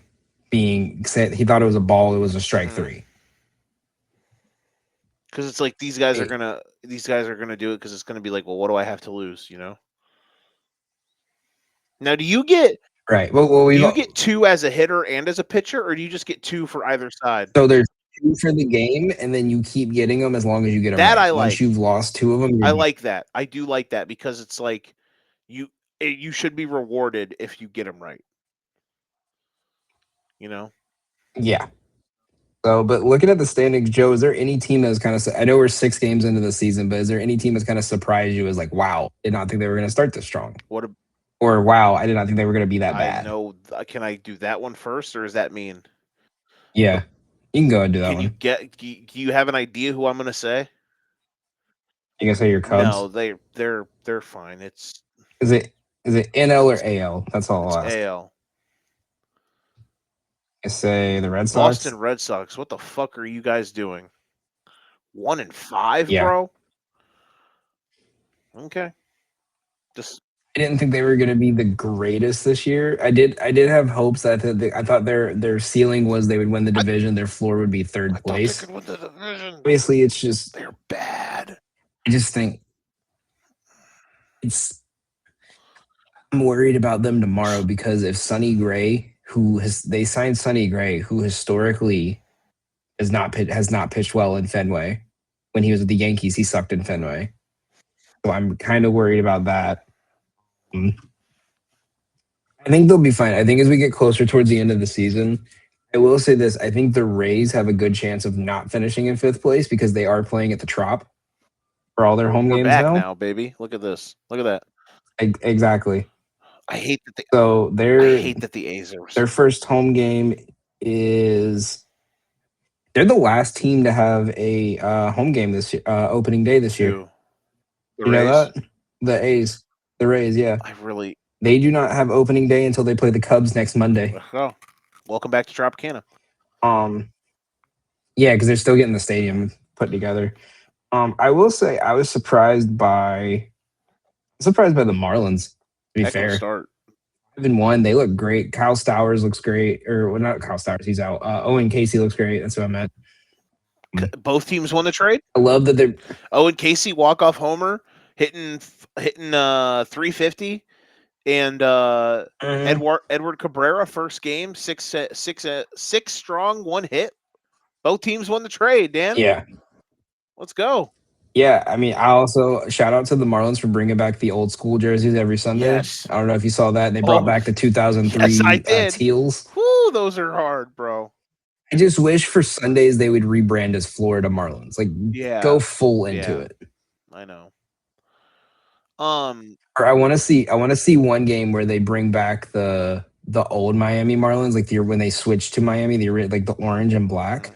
being said he thought it was a ball. It was a strike 3. Because it's like these guys are gonna do it because it's gonna be like, well, what do I have to lose? You know. Now, do you get right? Well, do you get 2 as a hitter and as a pitcher, or do you just get 2 for either side? So there's 2 for the game, and then you keep getting them as long as you get them. That right. I like. Once you've lost 2 of them, I like that. I do like that because it's like you should be rewarded if you get them right. You know. Yeah. So, but looking at the standings, Joe, is there any team that's kind of? I know we're 6 games into the season, but is there any team that's kind of surprised you as like, wow, did not think they were going to start this strong? Or wow, I did not think they were going to be that bad. I know. Can I do that one first, or does that mean? Yeah, you can go and do that one. Do you have an idea who I'm going to say? You can say your Cubs. No, they're fine. Is it NL or AL? That's all I'll ask. AL. I say the Red Sox. Boston Red Sox. What the fuck are you guys doing? 1-5, yeah. bro. Okay. I didn't think they were going to be the greatest this year. I did have hopes that I thought their ceiling was they would win the division. Their floor would be 3rd place. They could win the division. Obviously, it's just they're bad. I just think I'm worried about them tomorrow because if Sonny Gray, they signed Sonny Gray, who historically has not pitched well in Fenway. When he was with the Yankees, he sucked in Fenway. So I'm kind of worried about that. I think they'll be fine. I think as we get closer towards the end of the season, I will say this. I think the Rays have a good chance of not finishing in 5th place because they are playing at the Trop for all their home games back now, baby. Look at this. Look at that. Exactly. I hate that the A's are. Their first home game is. They're the last team to have a home game this opening day this year. You know that? The A's. The Rays, yeah. They do not have opening day until they play the Cubs next Monday. Oh, welcome back to Tropicana. Yeah, because they're still getting the stadium put together. I will say I was surprised by the Marlins. To be fair, start. 5-1. They look great. Kyle Stowers looks great, or well, not Kyle Stowers. He's out. Owen Casey looks great. That's what I meant. Both teams won the trade. I love that they're Owen Casey walk-off homer hitting 350, and Edward Cabrera first game 6 strong, 1 hit. Both teams won the trade. Dan. Yeah. Let's go. Yeah, I mean, I also shout out to the Marlins for bringing back the old school jerseys every Sunday. Yes. I don't know if you saw that. They brought back the 2003 teals. Woo, those are hard, bro. I just wish for Sundays they would rebrand as Florida Marlins. Like, go full into it. I know. Or I want to see one game where they bring back the old Miami Marlins, like when they switched to Miami, the orange and black.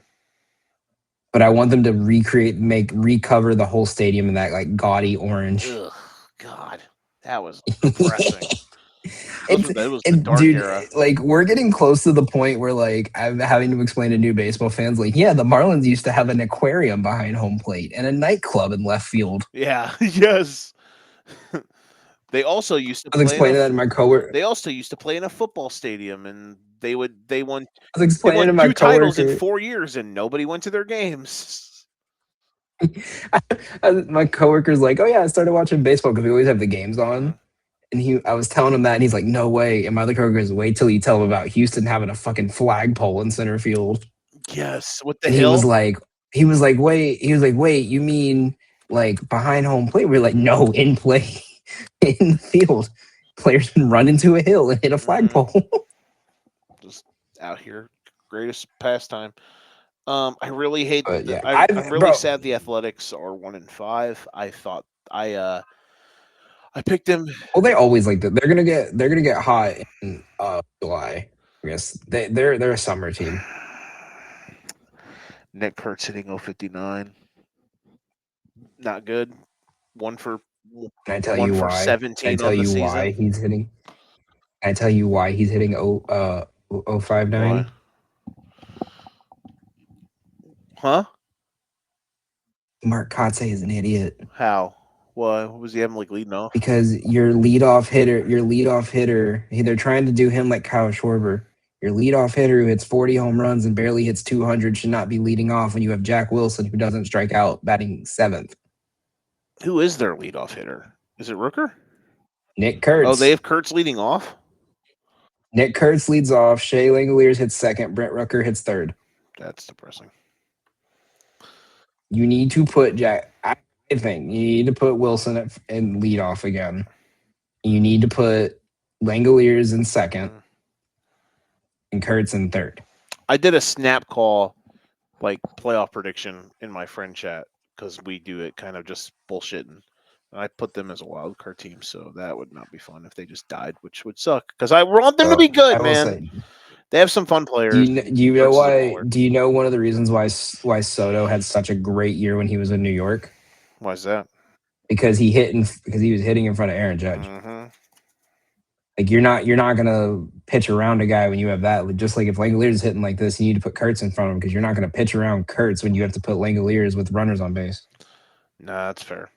But I want them to recover the whole stadium in that like gaudy orange. Ugh, God, that was depressing. That was the dark Dude, era. like we're getting close to the point where like I'm having to explain to new baseball fans, like, yeah, the Marlins used to have an aquarium behind home plate and a nightclub in left field. Yeah, yes. They also used to I was play in explaining that to my coworker. they also used to play in a football stadium, and they won I was explaining to my 2 titles in coworker. 4 years, and nobody went to their games. My coworker's like, oh yeah, I started watching baseball because we always have the games on. And I was telling him that, and he's like, "No way!" And my other coworker goes, "Wait till you tell him about Houston having a fucking flagpole in center field." Yes, what the And hell? wait, you mean like behind home plate?" We're like, "No, in play, in the field, players can run into a hill and hit a flagpole." Just out here, greatest pastime. I really hate. But yeah, I'm really sad the Athletics are 1-5. I thought I picked them. well, they always like that. They're gonna get hot in July. I guess they're a summer team. Nick Kurtz hitting 059. Not good. One for Can I tell one you for why? 17 on the season. Why he's hitting? Can I tell you why he's hitting 059? Huh? Mark Kotze is an idiot. How? What was he having like leading off? Because your leadoff hitter, they're trying to do him like Kyle Schwarber. Your leadoff hitter who hits 40 home runs and barely hits 200 should not be leading off when you have Jack Wilson who doesn't strike out batting 7th. Who is their leadoff hitter? Is it Rooker? Nick Kurtz. Oh, they have Kurtz leading off? Nick Kurtz leads off. Shea Langoliers hits 2nd. Brent Rooker hits 3rd. That's depressing. You need to put Jack. I think you need to put Wilson in lead off again. You need to put Langoliers in 2nd and Kurtz in 3rd. I did a snap call, like playoff prediction in my friend chat because we do it kind of just bullshitting. I put them as a wild card team, so that would not be fun if they just died, which would suck because I want them to be good, man. They have some fun players. Do you know why? Do you know one of the reasons why Soto had such a great year when he was in New York? Why is that? Because he was hitting in front of Aaron Judge. Mm-hmm. Like you're not gonna pitch around a guy when you have that. Just like if Langoliers is hitting like this, you need to put Kurtz in front of him because you're not gonna pitch around Kurtz when you have to put Langoliers with runners on base. Nah, that's fair.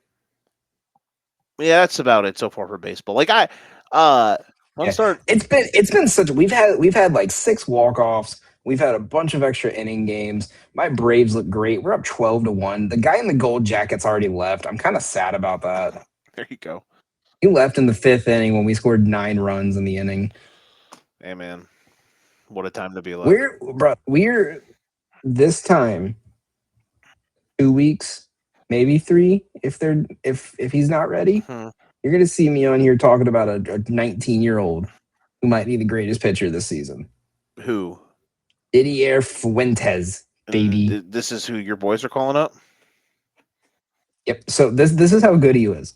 Yeah, that's about it so far for baseball. Like it's been such. We've had like 6 walk-offs. We've had a bunch of extra inning games. My Braves look great. We're up 12-1. The guy in the gold jacket's already left. I'm kind of sad about that. There you go. He left in the 5th inning when we scored 9 runs in the inning. Hey man, what a time to be alive. We're this time 2 weeks, maybe 3 if he's not ready. You're gonna see me on here talking about a 19-year-old who might be the greatest pitcher this season. Who? Didier Fuentes, baby. This is who your boys are calling up? Yep. So this is how good he was.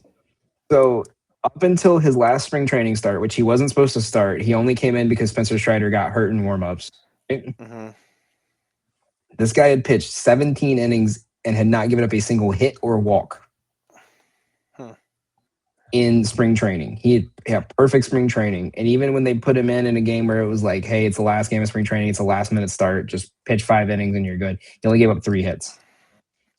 So up until his last spring training start, which he wasn't supposed to start, he only came in because Spencer Strider got hurt in warmups. Mm-hmm. This guy had pitched 17 innings and had not given up a single hit or walk in spring training. He had perfect spring training. And even when they put him in a game where it was like, hey, it's the last game of spring training, it's a last minute start, just pitch 5 innings and you're good. He only gave up 3 hits.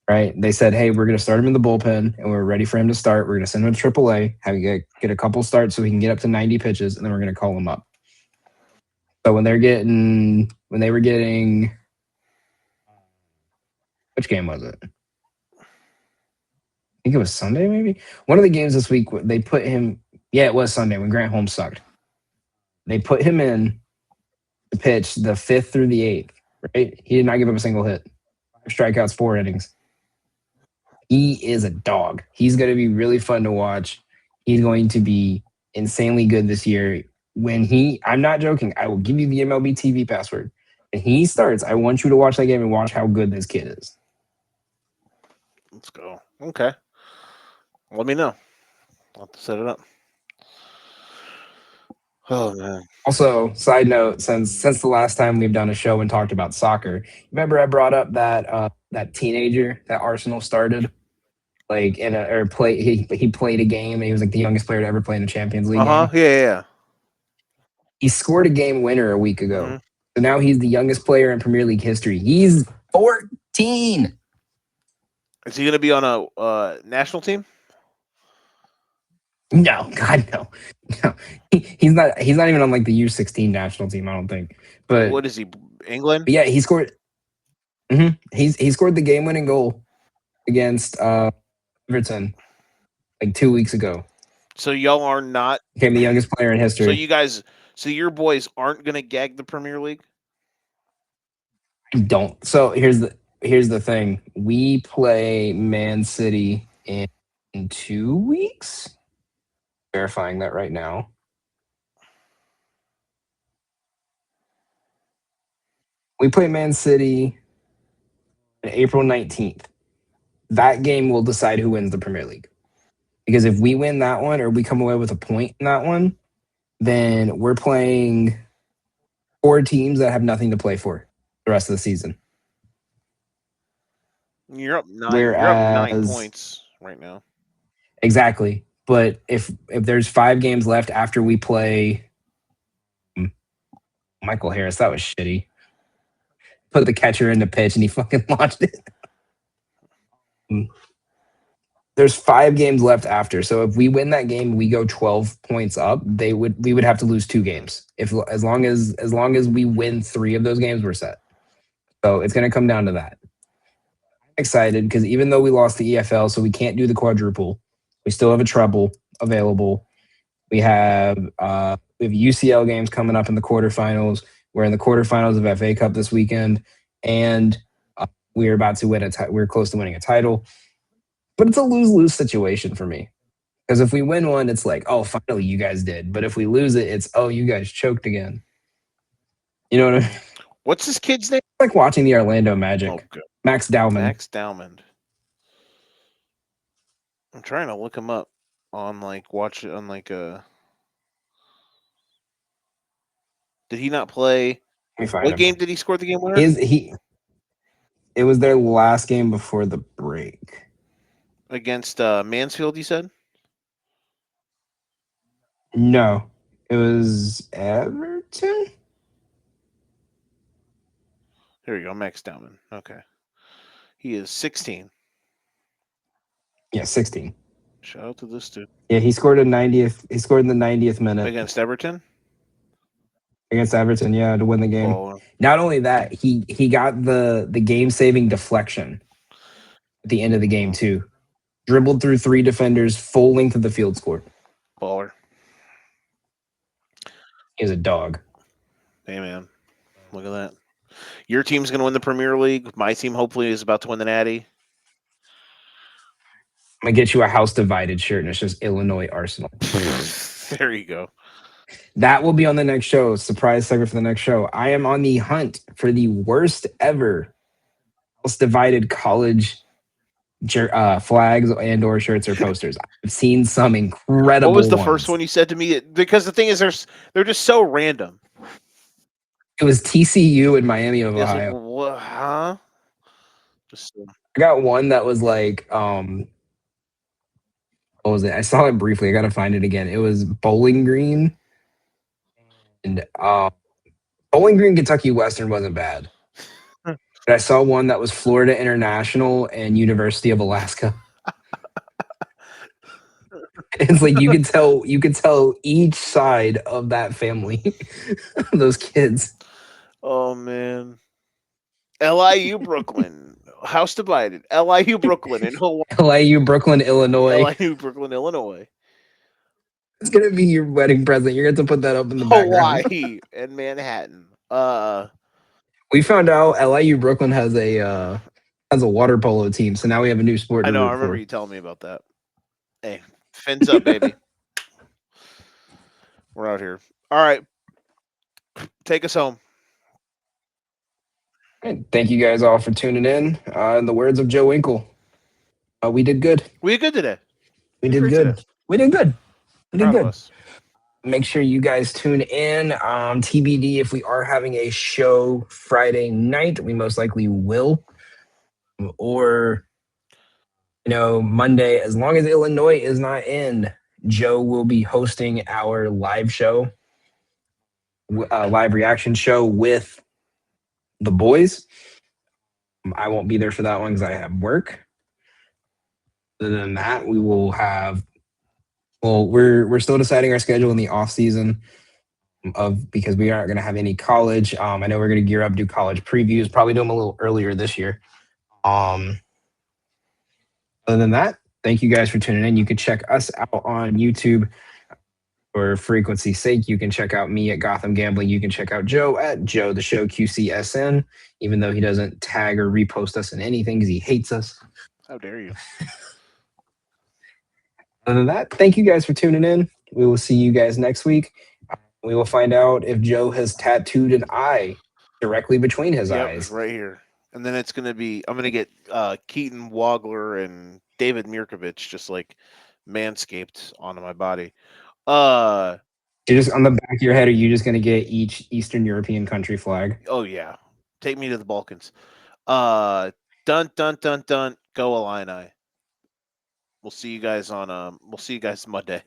Right? They said, hey, we're going to start him in the bullpen and we're ready for him to start. We're going to send him to AAA, have him get a couple starts so he can get up to 90 pitches, and then we're going to call him up. So when they were getting, which game was it? I think it was Sunday, maybe. One of the games this week, they put him. Yeah, it was Sunday when Grant Holmes sucked. They put him in to pitch the 5th through the 8th. Right? He did not give up a single hit. 5 strikeouts, 4 innings. He is a dog. He's going to be really fun to watch. He's going to be insanely good this year. I'm not joking. I will give you the MLB TV password. When he starts, I want you to watch that game and watch how good this kid is. Let's go. Okay. Let me know. I'll have to set it up. Oh man. Also, side note, since the last time we've done a show and talked about soccer, remember I brought up that teenager that Arsenal started, like he played a game and he was like the youngest player to ever play in the Champions League game. Yeah. He scored a game winner a week ago. Mhm. So now he's the youngest player in Premier League history. He's 14. Is he going to be on a national team? No, God, no. No. He's not even on like the U16 national team, I don't think. But What is he? England? yeah, he scored he scored the game winning goal against Everton like 2 weeks ago. So y'all are not Became the youngest player in history. So your boys aren't going to gag the Premier League? I don't. So here's the thing. We play Man City in 2 weeks. Verifying that right now. We play Man City on April 19th. That game will decide who wins the Premier League. Because if we win that one or we come away with a point in that one, then we're playing 4 teams that have nothing to play for the rest of the season. You're up 9. Whereas, you're up 9 points right now. Exactly. But if there's 5 games left after we play Michael Harris, that was shitty. Put the catcher in the pitch and he fucking launched it. There's 5 games left after. So if we win that game, we go 12 points up. We would have to lose 2 games. As long as we win 3 of those games, we're set. So it's going to come down to that. I'm excited because even though we lost the EFL, so we can't do the quadruple, we still have a treble available. We have UCL games coming up in the quarterfinals. We're in the quarterfinals of FA Cup this weekend, and we're about to win we're close to winning a title. But it's a lose-lose situation for me. Because if we win one, it's like, oh, finally you guys did. But if we lose it, it's, oh, you guys choked again. You know what I mean? What's this kid's name? It's like watching the Orlando Magic. Okay. Max Dowman. Max Dowman. I'm trying to look him up on watch it on Did he not play? What game did he score the game winner? It was their last game before the break. Against Mansfield, you said? No. It was Everton? There you go, Max Dowman. Okay. He is 16. Yeah, 16. Shout out to this dude. Yeah, he scored in the 90th minute. Against Everton? Against Everton, yeah, to win the game. Oh. Not only that, he got the game-saving deflection at the end of the game, too. Dribbled through 3 defenders, full length of the field, scored. Baller. He's a dog. Hey, man. Look at that. Your team's going to win the Premier League. My team hopefully is about to win the Natty. I'm going to get you a House Divided shirt, and it's just Illinois Arsenal. There you go. That will be on the next show. Surprise segment for the next show. I am on the hunt for the worst ever House Divided college flags and or shirts or posters. I've seen some incredible What was the ones. first one you said to me? Because the thing is, they're just so random. It was TCU in Miami of Ohio. Like, what, huh? I got one that was like, what was it? I saw it briefly. I got to find it again. It was Bowling Green. And Bowling Green, Kentucky Western wasn't bad. But I saw one that was Florida International and University of Alaska. It's like you could tell each side of that family, those kids. Oh man. LIU Brooklyn. House Divided. LIU Brooklyn in Hawaii. LIU Brooklyn, Illinois. LIU Brooklyn, Illinois. It's gonna be your wedding present. You're going to put that up in the background. Hawaii and Manhattan. We found out LIU Brooklyn has a water polo team, so now we have a new sport. I know. I remember you telling me about that. Hey, fins up, baby. We're out here. All right, take us home. Right. Thank you guys all for tuning in. In the words of Joe Winkle, we did good. We did good today. We did good. We did good. We did good. Make sure you guys tune in. TBD if we are having a show Friday night. We most likely will. Or, Monday. As long as Illinois is not in, Joe will be hosting our live show. live reaction show with the boys. I won't be there for that one because I have work. Other than that, we will have. Well, we're still deciding our schedule in the off season of because we aren't going to have any college. I know we're going to gear up, do college previews, probably do them a little earlier this year. Other than that, thank you guys for tuning in. You can check us out on YouTube. For frequency's sake, you can check out me at Gotham Gambling. You can check out Joe at Joe the Show QCSN, even though he doesn't tag or repost us in anything because he hates us. How dare you? Other than that, thank you guys for tuning in. We will see you guys next week. We will find out if Joe has tattooed an eye directly between his eyes. Right here. And then it's gonna be I'm gonna get Keaton Wogler and David Mirkovich just like manscaped onto my body. You're just on the back of your head, are you just gonna get each Eastern European country flag? Oh yeah. Take me to the Balkans. Dun dun dun dun. Go Illini. We'll see you guys on Monday.